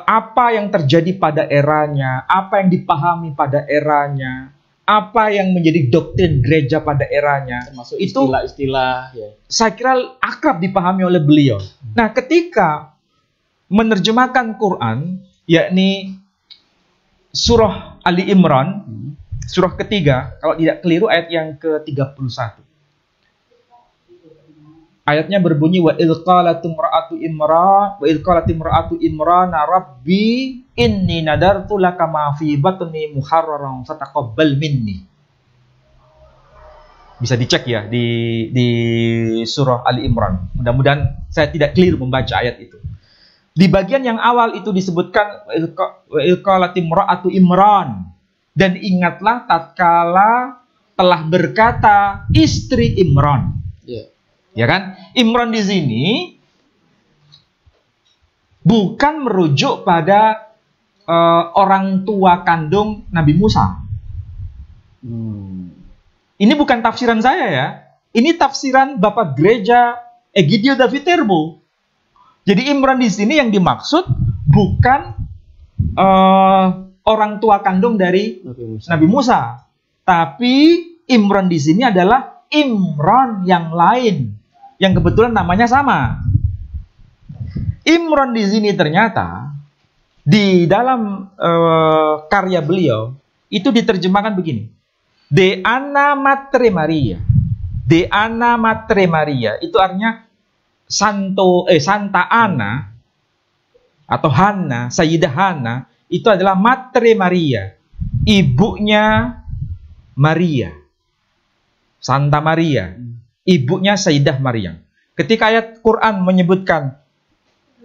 Apa yang terjadi pada eranya, apa yang dipahami pada eranya, apa yang menjadi doktrin gereja pada eranya, termasuk itu istilah-istilah. Saya kira akrab dipahami oleh beliau. Nah, ketika menerjemahkan Quran, yakni surah Ali Imran, surah ketiga, kalau tidak keliru ayat yang ke-31. Ayatnya berbunyi wa ilqalat imra'atu imran rabbi inni nadartu laka ma fi batni muharraran fataqabbal minni. Bisa dicek ya di surah Ali Imran. Mudah-mudahan saya tidak keliru membaca ayat itu. Di bagian yang awal itu disebutkan wa ilqalat imra'atu imran, dan ingatlah tatkala telah berkata istri Imran. Ya kan? Imran di sini bukan merujuk pada orang tua kandung Nabi Musa. Ini bukan tafsiran saya ya. Ini tafsiran Bapak Gereja Egidio da Viterbo. Jadi Imran di sini yang dimaksud bukan orang tua kandung dari Nabi Musa, tapi Imran di sini adalah Imran yang lain, yang kebetulan namanya sama. Imran di sini ternyata di dalam karya beliau itu diterjemahkan begini. De Anna Matre Maria. De Anna Matre Maria itu artinya Santa Ana atau Hanna, Sayyidah Hanna itu adalah Matre Maria, ibunya Maria. Santa Maria, ibunya Sayyidah Maryam. Ketika ayat Quran menyebutkan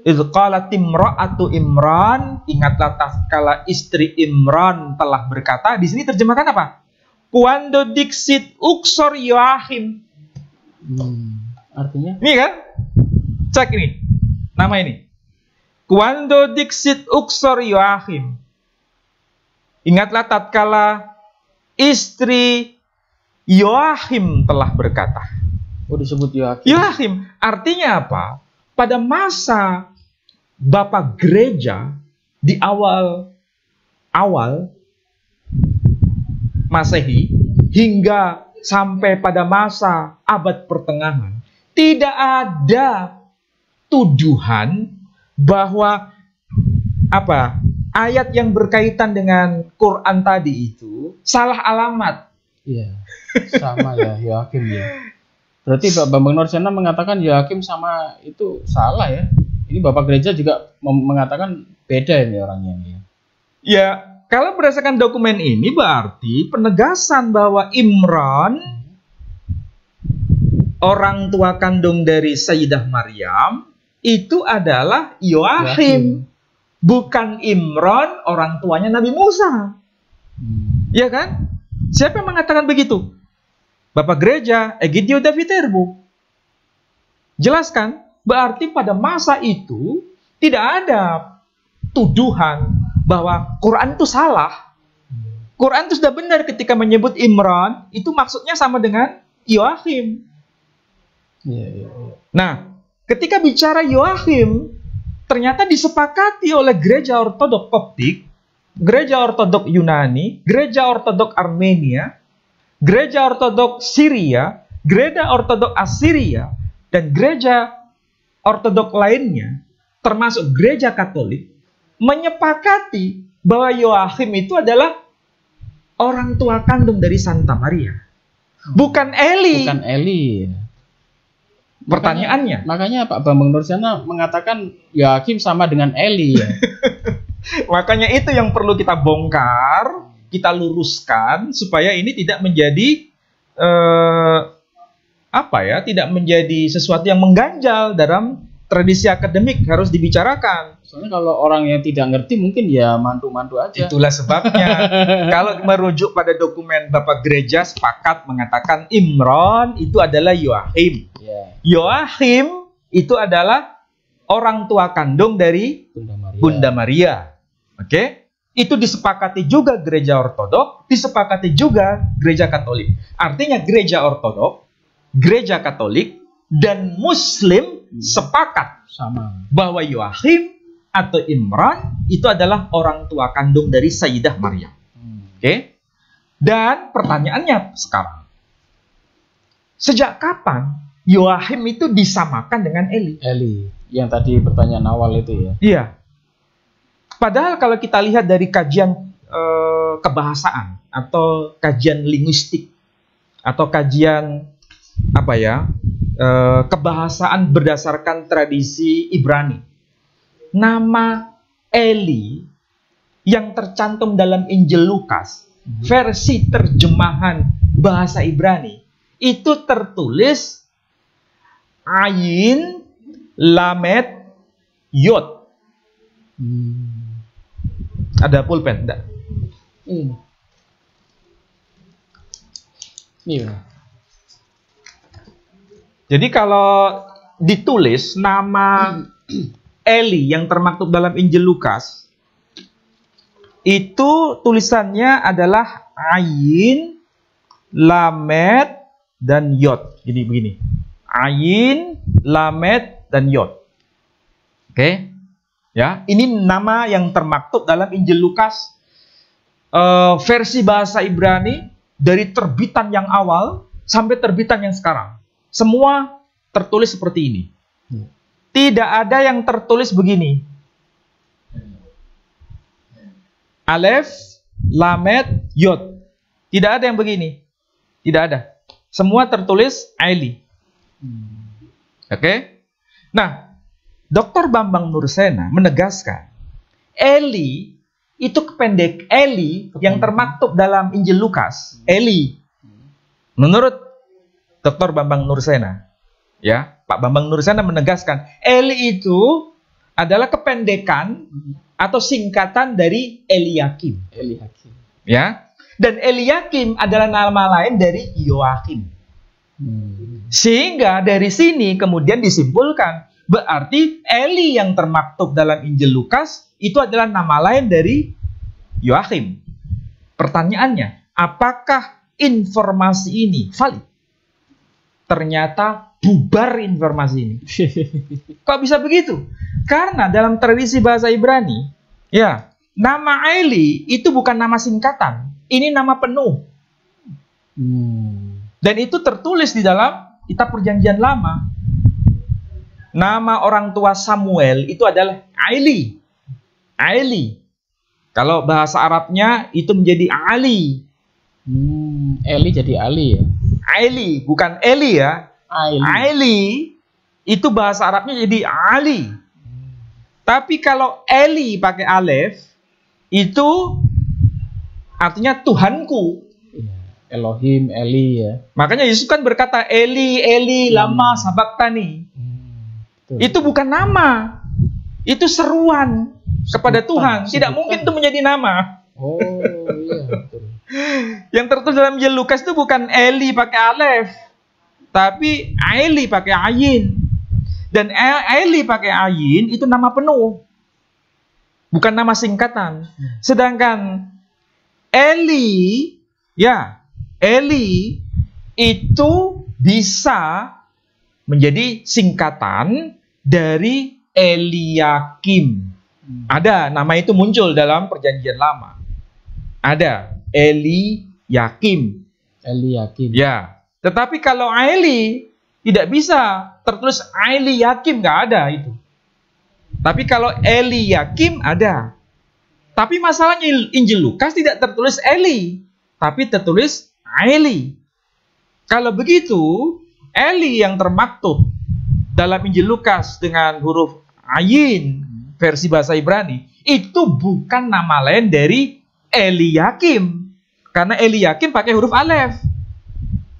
idz qalat imra'atu Imran, ingatlah tatkala istri Imran telah berkata, di sini terjemahkan apa? Quando dixit uxor Joachim. Artinya? Ini kan? Cek ini. Nama ini. Quando dixit uxor Joachim. Ingatlah tatkala istri Joachim telah berkata. Oh, disebut Joachim. Joachim artinya apa? Pada masa Bapak Gereja di awal awal Masehi hingga sampai pada masa abad pertengahan, tidak ada tuduhan bahwa ayat yang berkaitan dengan Quran tadi itu salah alamat. Iya, sama ya Yoakim ya. Berarti Pak Bambang Nursena mengatakan Yoakim sama itu salah ya. Ini Bapak Gereja juga mengatakan beda ini orangnya ya. Ya, kalau berdasarkan dokumen ini berarti penegasan bahwa Imran, orang tua kandung dari Sayyidah Maryam, itu adalah Yoachim. Bukan Imran, orang tuanya Nabi Musa. Ya kan? Siapa yang mengatakan begitu? Bapak Gereja Egidio Daviterbo. Jelaskan, berarti pada masa itu tidak ada tuduhan bahwa Quran itu salah. Quran itu sudah benar ketika menyebut Imran, itu maksudnya sama dengan Yoachim. Nah, ketika bicara Yoachim, ternyata disepakati oleh Gereja Ortodok Koptik, Gereja Ortodok Yunani, Gereja Ortodok Armenia, Gereja Ortodok Syria, Gereja Ortodok Assyria, dan Gereja Ortodok lainnya, termasuk Gereja Katolik, menyepakati bahwa Yoachim itu adalah orang tua kandung dari Santa Maria. Bukan Eli. Bukan Eli. Pertanyaannya. Makanya Pak Bambang Nursena mengatakan Yoachim sama dengan Eli ya. Makanya itu yang perlu kita bongkar, kita luruskan supaya ini tidak menjadi tidak menjadi sesuatu yang mengganjal dalam tradisi akademik, harus dibicarakan. Soalnya kalau orang yang tidak ngerti mungkin ya mantu-mantu aja. Itulah sebabnya kalau merujuk pada dokumen Bapak Gereja sepakat mengatakan Imran itu adalah Yoachim. Yoachim itu adalah orang tua kandung dari Bunda Maria. Oke? Itu disepakati juga Gereja Ortodok, disepakati juga Gereja Katolik. Artinya Gereja Ortodok, Gereja Katolik, dan Muslim sepakat sama bahwa Yoachim atau Imran itu adalah orang tua kandung dari Sayyidah Maryam. Oke? Dan pertanyaannya sekarang, sejak kapan Yoachim itu disamakan dengan Eli? Eli, yang tadi pertanyaan awal itu ya. Iya. Padahal kalau kita lihat dari kajian kebahasaan atau kajian linguistik atau kajian kebahasaan berdasarkan tradisi Ibrani, nama Eli yang tercantum dalam Injil Lukas versi terjemahan bahasa Ibrani itu tertulis Ayin Lamed Yod. Ada pulpen enggak? Iya. Jadi kalau ditulis nama Eli yang termaktub dalam Injil Lukas, itu tulisannya adalah Ayin, Lamed, dan Yod. Jadi begini. Ayin, Lamed, dan Yod. Oke? Ya, ini nama yang termaktub dalam Injil Lukas versi bahasa Ibrani dari terbitan yang awal sampai terbitan yang sekarang. Semua tertulis seperti ini. Tidak ada yang tertulis begini. Alef, Lamed, Yod. Tidak ada yang begini. Tidak ada. Semua tertulis Eli. Oke? Nah, Dr. Bambang Nursena menegaskan Eli itu kependek Eli yang termaktub dalam Injil Lukas. Eli. Menurut Dr. Bambang Nursena, ya, Pak Bambang Nursena menegaskan Eli itu adalah kependekan atau singkatan dari Eliakim. Eliakim. Ya. Dan Eliakim adalah nama lain dari Yoachim. Sehingga dari sini kemudian disimpulkan berarti Eli yang termaktub dalam Injil Lukas itu adalah nama lain dari Yoachim. Pertanyaannya, apakah informasi ini valid? Ternyata bubar informasi ini. Kok bisa begitu? Karena dalam tradisi bahasa Ibrani, ya, nama Eli itu bukan nama singkatan. Ini nama penuh. Dan itu tertulis di dalam kitab Perjanjian Lama. Nama orang tua Samuel itu adalah Eli. Eli. Kalau bahasa Arabnya itu menjadi Ali. Eli jadi Ali ya. Eli, bukan Eli ya. Eli itu bahasa Arabnya jadi Ali. Tapi kalau Eli pakai alef, itu artinya Tuhanku. Elohim, Eli ya. Makanya Yesus kan berkata, Eli, Eli, lama sabaktani. Itu bukan nama. Itu seruan kepada Tuhan. Tidak mungkin itu menjadi nama. Oh iya, betul. Yang tertulis dalam Injil Lukas itu bukan Eli pakai alef, tapi Eli pakai ayin. Dan Eli pakai ayin itu nama penuh, bukan nama singkatan. Sedangkan Eli, ya, Eli itu bisa menjadi singkatan dari Eliakim. Ada nama itu muncul dalam Perjanjian Lama. Ada Eliakim. Eliakim. Ya, tetapi kalau Eli tidak bisa tertulis Eliakim, nggak ada itu. Tapi kalau Eliakim ada. Tapi masalahnya Injil Lukas tidak tertulis Eli, tapi tertulis Eli. Kalau begitu, Eli yang termaktub dalam Injil Lukas dengan huruf ayin versi bahasa Ibrani itu bukan nama lain dari Eliakim, karena Eliakim pakai huruf alef.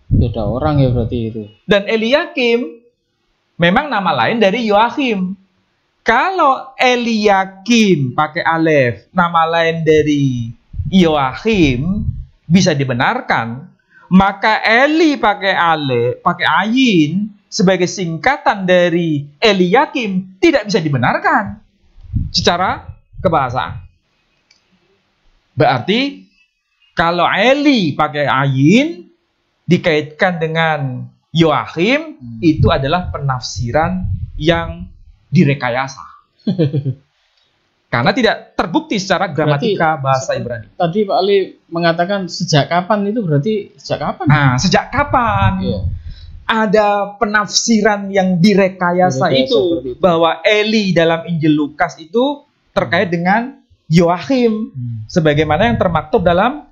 Beda orang ya berarti itu. Dan Eliakim memang nama lain dari Yoakim. Kalau Eliakim pakai alef, nama lain dari Yoakim, bisa dibenarkan. Maka Eli pakai alef, pakai ayin sebagai singkatan dari Eliakim tidak bisa dibenarkan secara kebahasaan. Berarti kalau Eli pakai ayin dikaitkan dengan Yoakim, itu adalah penafsiran yang direkayasa. Karena tidak terbukti secara gramatika bahasa Ibrani. Tadi Pak Ali mengatakan sejak kapan itu, berarti sejak kapan? Nah, sejak kapan? Iya. Ada penafsiran yang direkayasa itu, bahwa Eli dalam Injil Lukas itu terkait dengan Yoakim, sebagaimana yang termaktub dalam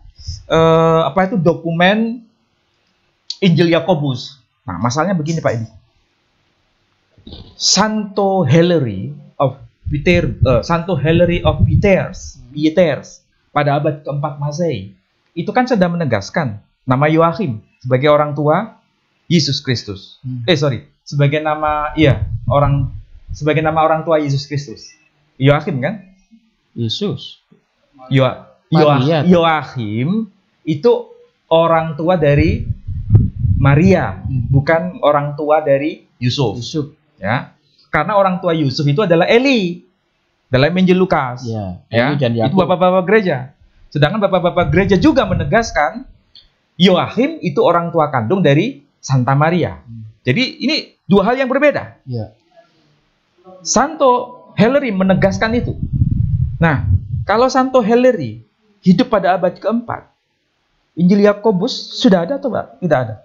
dokumen Injil Yakobus. Nah, masalahnya begini Pak Edi. Santo Hilary of Peters pada abad keempat Masehi itu kan sedang menegaskan nama Yoakim sebagai orang tua Yesus Kristus. Sebagai nama orang tua Yesus Kristus. Yoakim kan? Yesus. Yoakim itu orang tua dari Maria, bukan orang tua dari Yusuf. Ya. Karena orang tua Yusuf itu adalah Eli dalam Injil Lukas. Ya, itu bapak-bapak gereja. Sedangkan bapak-bapak gereja juga menegaskan Yoakim itu orang tua kandung dari Santa Maria. Jadi ini dua hal yang berbeda. Ya. Santo Hilary menegaskan itu. Nah, kalau Santo Hilary hidup pada abad keempat, Injil Yakobus sudah ada atau tidak ada?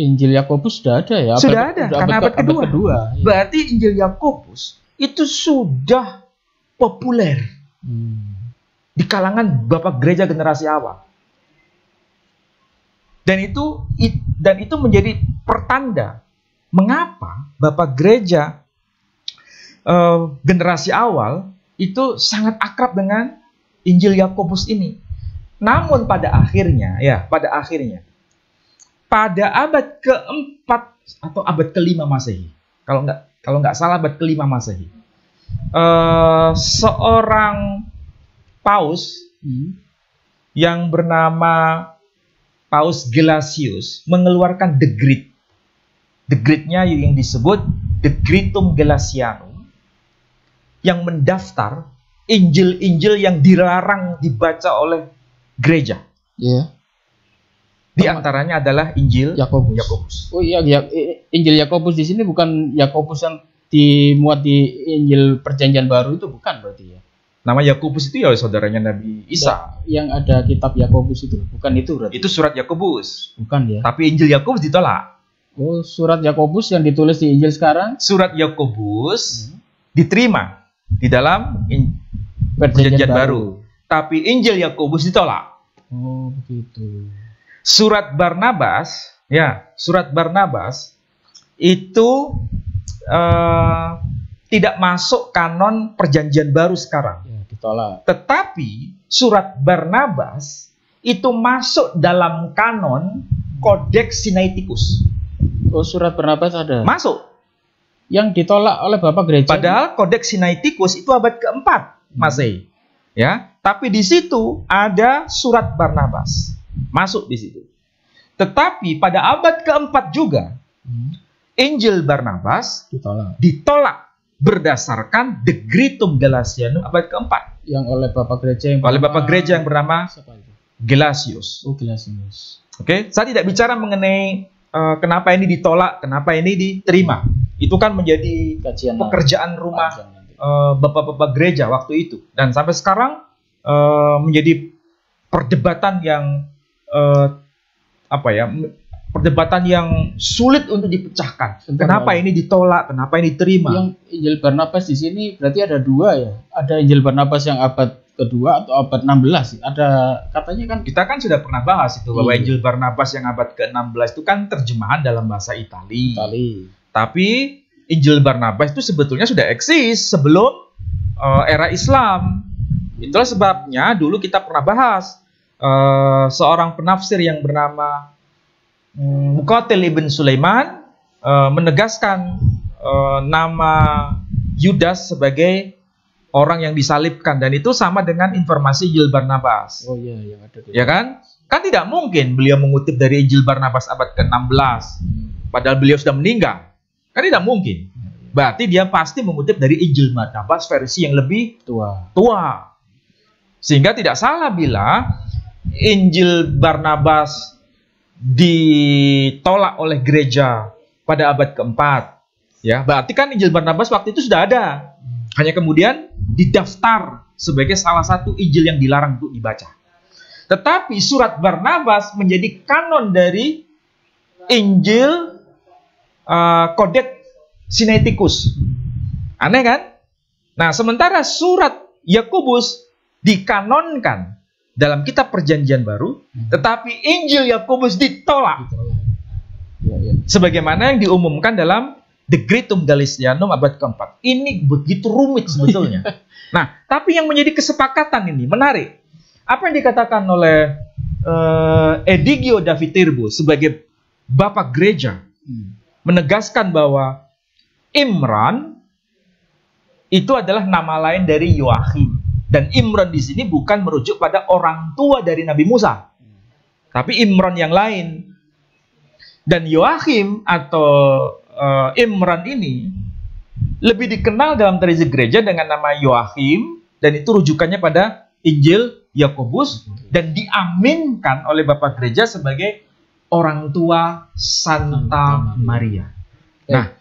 Injil Yakobus sudah ada ya? Sudah ada, karena abad kedua. Ya. Berarti Injil Yakobus itu sudah populer di kalangan bapak gereja generasi awal. Dan itu menjadi pertanda mengapa bapak gereja generasi awal itu sangat akrab dengan Injil Yakobus ini. Namun pada akhirnya pada abad keempat atau abad kelima Masehi, kalau nggak salah abad kelima Masehi, seorang paus yang bernama Paus Gelasius mengeluarkan dekret. Dekretnya yang disebut Decretum Gelasianum, yang mendaftar Injil-Injil yang dilarang dibaca oleh gereja. Yeah. Di antaranya adalah Injil Yakobus. Oh iya, Injil Yakobus di sini bukan Yakobus yang dimuat di Injil Perjanjian Baru itu, bukan berarti ya? Nama Yakobus itu ya saudaranya Nabi Isa. Yang ada kitab Yakobus itu, bukan itu berarti? Itu surat Yakobus. Bukan ya? Tapi Injil Yakobus ditolak. Oh, surat Yakobus yang ditulis di Injil sekarang? Surat Yakobus diterima di dalam Perjanjian Baru. Tapi Injil Yakobus ditolak. Oh, begitu. Surat Barnabas, ya, surat Barnabas itu tidak masuk kanon Perjanjian Baru sekarang. Ya, ditolak. Tetapi surat Barnabas itu masuk dalam kanon Kodeks Sinaiticus. Oh, surat Barnabas ada. Masuk. Yang ditolak oleh Bapak Gereja. Padahal Kodeks Sinaiticus itu abad keempat Masehi. Ya, tapi di situ ada surat Barnabas. Masuk di situ. Tetapi pada abad keempat juga Injil Barnabas ditolak berdasarkan Decretum Galatianum abad keempat. Yang oleh Bapak Gereja yang oleh Bapak Gereja yang bernama Gelasius. Oh, Gelasius. Oke, saya tidak bicara mengenai kenapa ini ditolak, kenapa ini diterima. Itu kan menjadi pekerjaan rumah bapak-bapak gereja waktu itu. Dan sampai sekarang menjadi perdebatan yang perdebatan yang sulit untuk dipecahkan. Kenapa ini ditolak, kenapa ini diterima? Yang Injil Barnabas di sini berarti ada dua ya. Ada Injil Barnabas yang abad kedua atau abad 16. Ada katanya kan, kita kan sudah pernah bahas itu bahwa Injil Barnabas yang abad ke-16 itu kan terjemahan dalam bahasa Itali. Tapi Injil Barnabas itu sebetulnya sudah eksis sebelum era Islam. Itulah sebabnya dulu kita pernah bahas seorang penafsir yang bernama Muqatil ibn Sulaiman menegaskan nama Yudas sebagai orang yang disalibkan, dan itu sama dengan informasi Injil Barnabas. Oh iya, yang ada. Ya kan? Kan tidak mungkin beliau mengutip dari Injil Barnabas abad ke-16 padahal beliau sudah meninggal. Kan tidak mungkin. Berarti dia pasti mengutip dari Injil Barnabas versi yang lebih tua. Sehingga tidak salah bila Injil Barnabas ditolak oleh gereja pada abad keempat. Ya, berarti kan Injil Barnabas waktu itu sudah ada. Hanya kemudian didaftar sebagai salah satu Injil yang dilarang untuk dibaca. Tetapi surat Barnabas menjadi kanon dari Injil Kodeks Sinaiticus. Aneh kan? Nah, sementara surat Yakobus dikanonkan dalam kitab Perjanjian Baru, tetapi Injil Yakobus ditolak. Sebagaimana yang diumumkan dalam Decretum Galatianum abad keempat. Ini begitu rumit sebetulnya. Nah, tapi yang menjadi kesepakatan ini menarik. Apa yang dikatakan oleh Edigio da Viterbo sebagai bapak gereja menegaskan bahwa Imran itu adalah nama lain dari Yoakhim, dan Imran di sini bukan merujuk pada orang tua dari Nabi Musa, tapi Imran yang lain. Dan Yoakhim atau Imran ini lebih dikenal dalam tradisi gereja dengan nama Yoakhim, dan itu rujukannya pada Injil Yakobus, dan diaminkan oleh Bapak Gereja sebagai orang tua Santa Maria. Nah,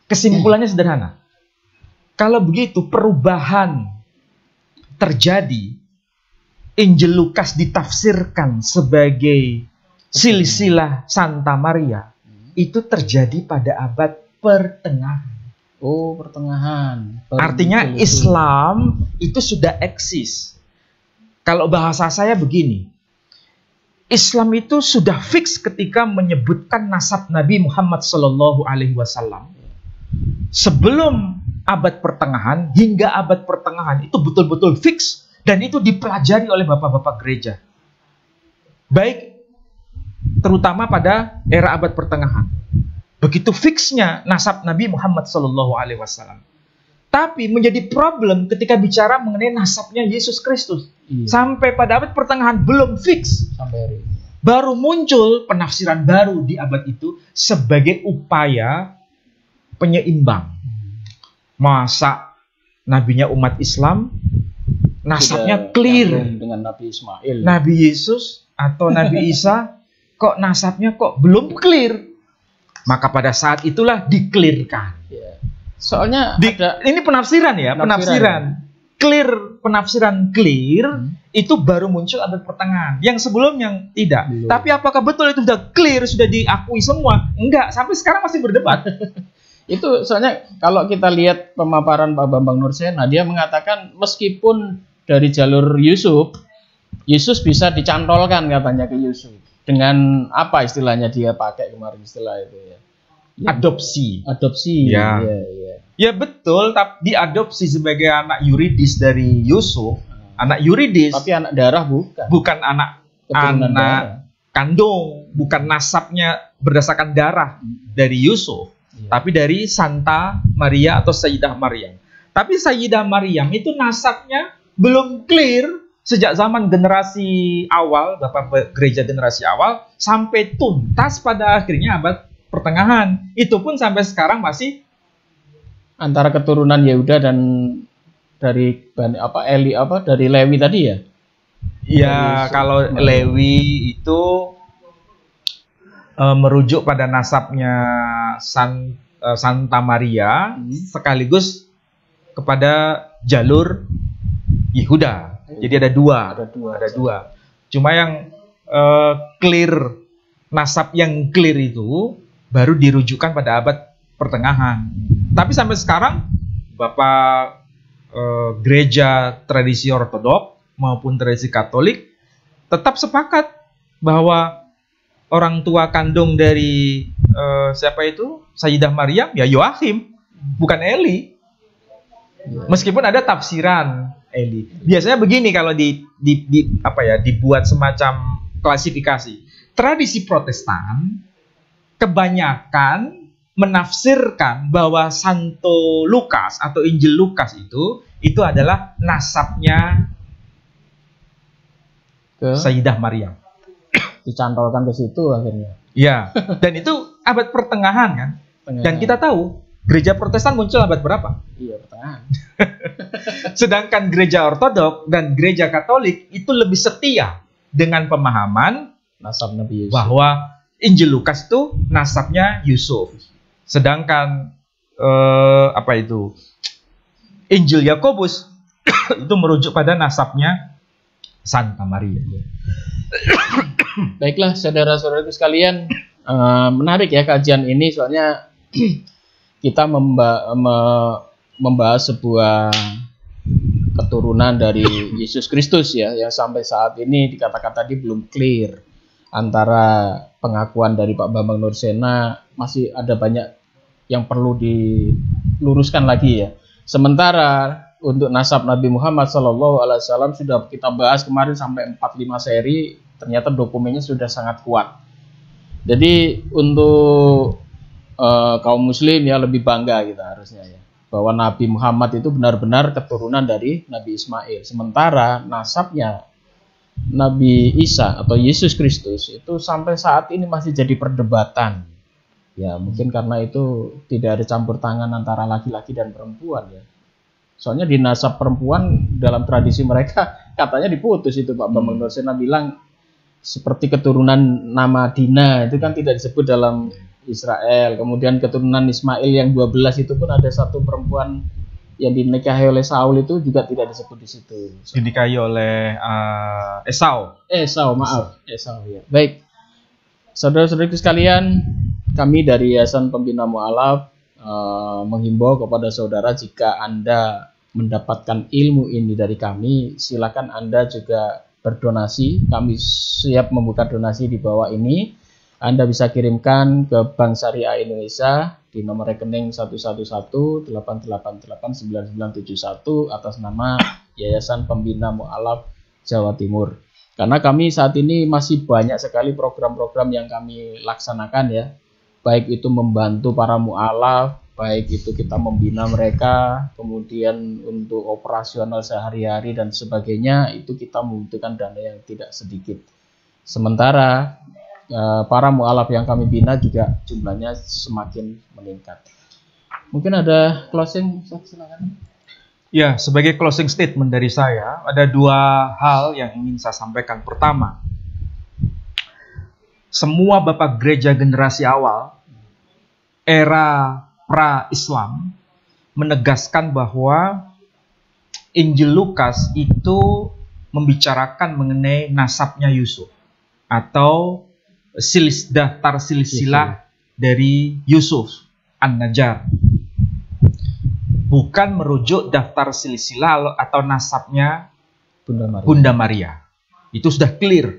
kesimpulannya sederhana. Kalau begitu perubahan terjadi, Injil Lukas ditafsirkan sebagai silsilah Santa Maria, itu terjadi pada abad pertengahan. Oh, pertengahan. Artinya Islam itu sudah eksis. Kalau bahasa saya begini, Islam itu sudah fix ketika menyebutkan nasab Nabi Muhammad SAW. Sebelum abad pertengahan hingga abad pertengahan itu betul-betul fix, dan itu dipelajari oleh bapak-bapak gereja. Baik terutama pada era abad pertengahan. Begitu fixnya nasab Nabi Muhammad SAW. Tapi menjadi problem ketika bicara mengenai nasabnya Yesus Kristus. Sampai pada abad pertengahan belum fix. Sampai hari ini. Baru muncul penafsiran baru di abad itu sebagai upaya penyeimbang. Masa nabinya umat Islam, nasabnya clear dengan Nabi Ismail, Nabi Yesus atau Nabi Isa, kok nasabnya kok belum clear? Maka pada saat itulah dikelirkan. Soalnya ini penafsiran ya, penafsiran. clear, penafsiran clear, itu baru muncul abad pertengahan. Yang sebelumnya tidak. Belum. Tapi apakah betul itu sudah clear, sudah diakui semua? Enggak, sampai sekarang masih berdebat. Itu soalnya kalau kita lihat pemaparan Pak Bambang Nursena, dia mengatakan meskipun dari jalur Yusuf, Yesus bisa dicantolkan katanya ke Yusuf. Dengan apa istilahnya dia pakai kemarin istilah itu ya? Adopsi. Adopsi. Ya. Ya. Ya betul, tapi diadopsi sebagai anak yuridis dari Yusuf. Anak yuridis. Tapi anak darah bukan. Bukan anak Keturunan darah. kandung, bukan nasabnya berdasarkan darah dari Yusuf, tapi dari Santa Maria atau Sayyidah Maryam. Tapi Sayyidah Maryam itu nasabnya belum clear sejak zaman generasi awal, Bapak gereja generasi awal, sampai tuntas pada akhirnya abad pertengahan. Itu pun sampai sekarang masih Antara keturunan Yehuda dan dari dari Lewi tadi ya? ya, kalau Lewi itu merujuk pada nasabnya Santa Maria sekaligus kepada jalur Yehuda. Jadi ada dua. Cuma yang clear, nasab yang clear itu baru dirujukkan pada abad pertengahan. Tapi sampai sekarang Bapak gereja tradisi Ortodok maupun tradisi Katolik tetap sepakat bahwa orang tua kandung dari siapa itu? Sayyidah Maryam ya Yoakhim, bukan Eli. Meskipun ada tafsiran Eli. Biasanya begini kalau dibuat semacam klasifikasi. Tradisi Protestan kebanyakan menafsirkan bahwa Santo Lukas atau Injil Lukas itu adalah nasabnya Sayyidah Maryam. Dicantolkan ke situ akhirnya. Ya, dan itu abad pertengahan kan. Dan kita tahu gereja Protestan muncul abad berapa? Iya, pertengahan. Sedangkan gereja Ortodok dan gereja Katolik itu lebih setia dengan pemahaman Nasab Nabi Yusuf. bahwa Injil Lukas itu nasabnya Yusuf. Sedangkan Injil Yakobus itu merujuk pada nasabnya Santa Maria. Baiklah, saudara-saudaraku sekalian, menarik ya kajian ini, soalnya kita membahas sebuah keturunan dari Yesus Kristus ya, yang sampai saat ini dikatakan tadi belum clear. Antara pengakuan dari Pak Bambang Nursena masih ada banyak yang perlu diluruskan lagi ya. Sementara untuk nasab Nabi Muhammad SAW sudah kita bahas kemarin sampai 4-5 seri, ternyata dokumennya sudah sangat kuat. Jadi untuk kaum muslim ya lebih bangga kita harusnya ya, bahwa Nabi Muhammad itu benar-benar keturunan dari Nabi Ismail. Sementara nasabnya Nabi Isa atau Yesus Kristus itu sampai saat ini masih jadi perdebatan. Ya mungkin karena itu tidak ada campur tangan antara laki-laki dan perempuan ya. Soalnya di nasab perempuan dalam tradisi mereka katanya diputus itu. Pak Bambang Nursena bilang seperti keturunan nama Dina itu kan tidak disebut dalam Israel. Kemudian keturunan Ismail yang 12 itu pun ada satu perempuan yang dinikahi oleh Saul itu juga tidak disebut di situ. Dinikahi oleh Esau. Esau ya. Baik, saudara-saudaraku sekalian, kami dari Yayasan Pembina Mu'alaf menghimbau kepada saudara, jika Anda mendapatkan ilmu ini dari kami, silakan Anda juga berdonasi. Kami siap membuka donasi di bawah ini. Anda bisa kirimkan ke Bank Syariah Indonesia di nomor rekening 111-888-9971 atas nama Yayasan Pembina Mu'alaf Jawa Timur. Karena kami saat ini masih banyak sekali program-program yang kami laksanakan ya. Baik itu membantu para mu'alaf, baik itu kita membina mereka, kemudian untuk operasional sehari-hari dan sebagainya, itu kita membutuhkan dana yang tidak sedikit. Sementara para mu'alaf yang kami bina juga jumlahnya semakin meningkat. Mungkin ada closing, silakan. Ya, sebagai closing statement dari saya, ada dua hal yang ingin saya sampaikan. Pertama, semua bapak gereja generasi awal, era pra-Islam, menegaskan bahwa Injil Lukas itu membicarakan mengenai nasabnya Yusuf atau daftar silsilah dari Yusuf An-Najjar. Bukan merujuk daftar silsilah atau nasabnya Bunda Maria. Itu sudah clear.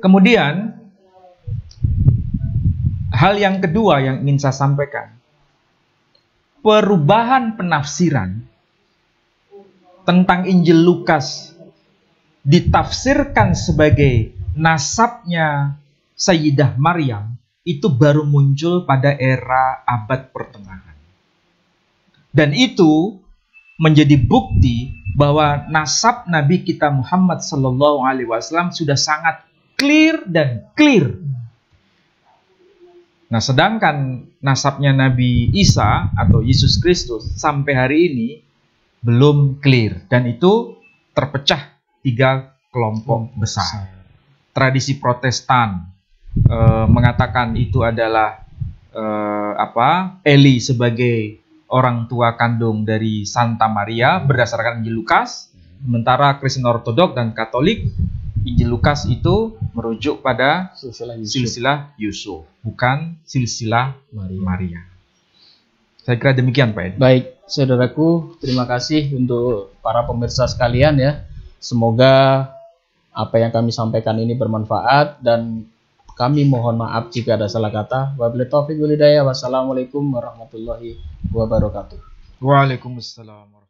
Kemudian hal yang kedua yang ingin saya sampaikan, perubahan penafsiran tentang Injil Lukas ditafsirkan sebagai nasabnya Sayyidah Maryam itu baru muncul pada era abad pertengahan. Dan itu menjadi bukti bahwa nasab Nabi kita Muhammad SAW sudah sangat clear dan clear. Nah, sedangkan nasabnya Nabi Isa atau Yesus Kristus sampai hari ini belum clear. Dan itu terpecah 3 kelompok besar. Tradisi Protestan mengatakan itu adalah Eli sebagai orang tua kandung dari Santa Maria berdasarkan Injil Lukas. Sementara Kristen Ortodok dan Katolik, Injil Lukas itu merujuk pada silsilah Yusuf, bukan silsilah Maria. Saya kira demikian, Pak Edi. Baik, saudaraku, terima kasih untuk para pemirsa sekalian ya. Semoga apa yang kami sampaikan ini bermanfaat dan kami mohon maaf jika ada salah kata. Wabillahi taufiq wal hidayah. Wassalamualaikum warahmatullahi wabarakatuh. Waalaikumsalam.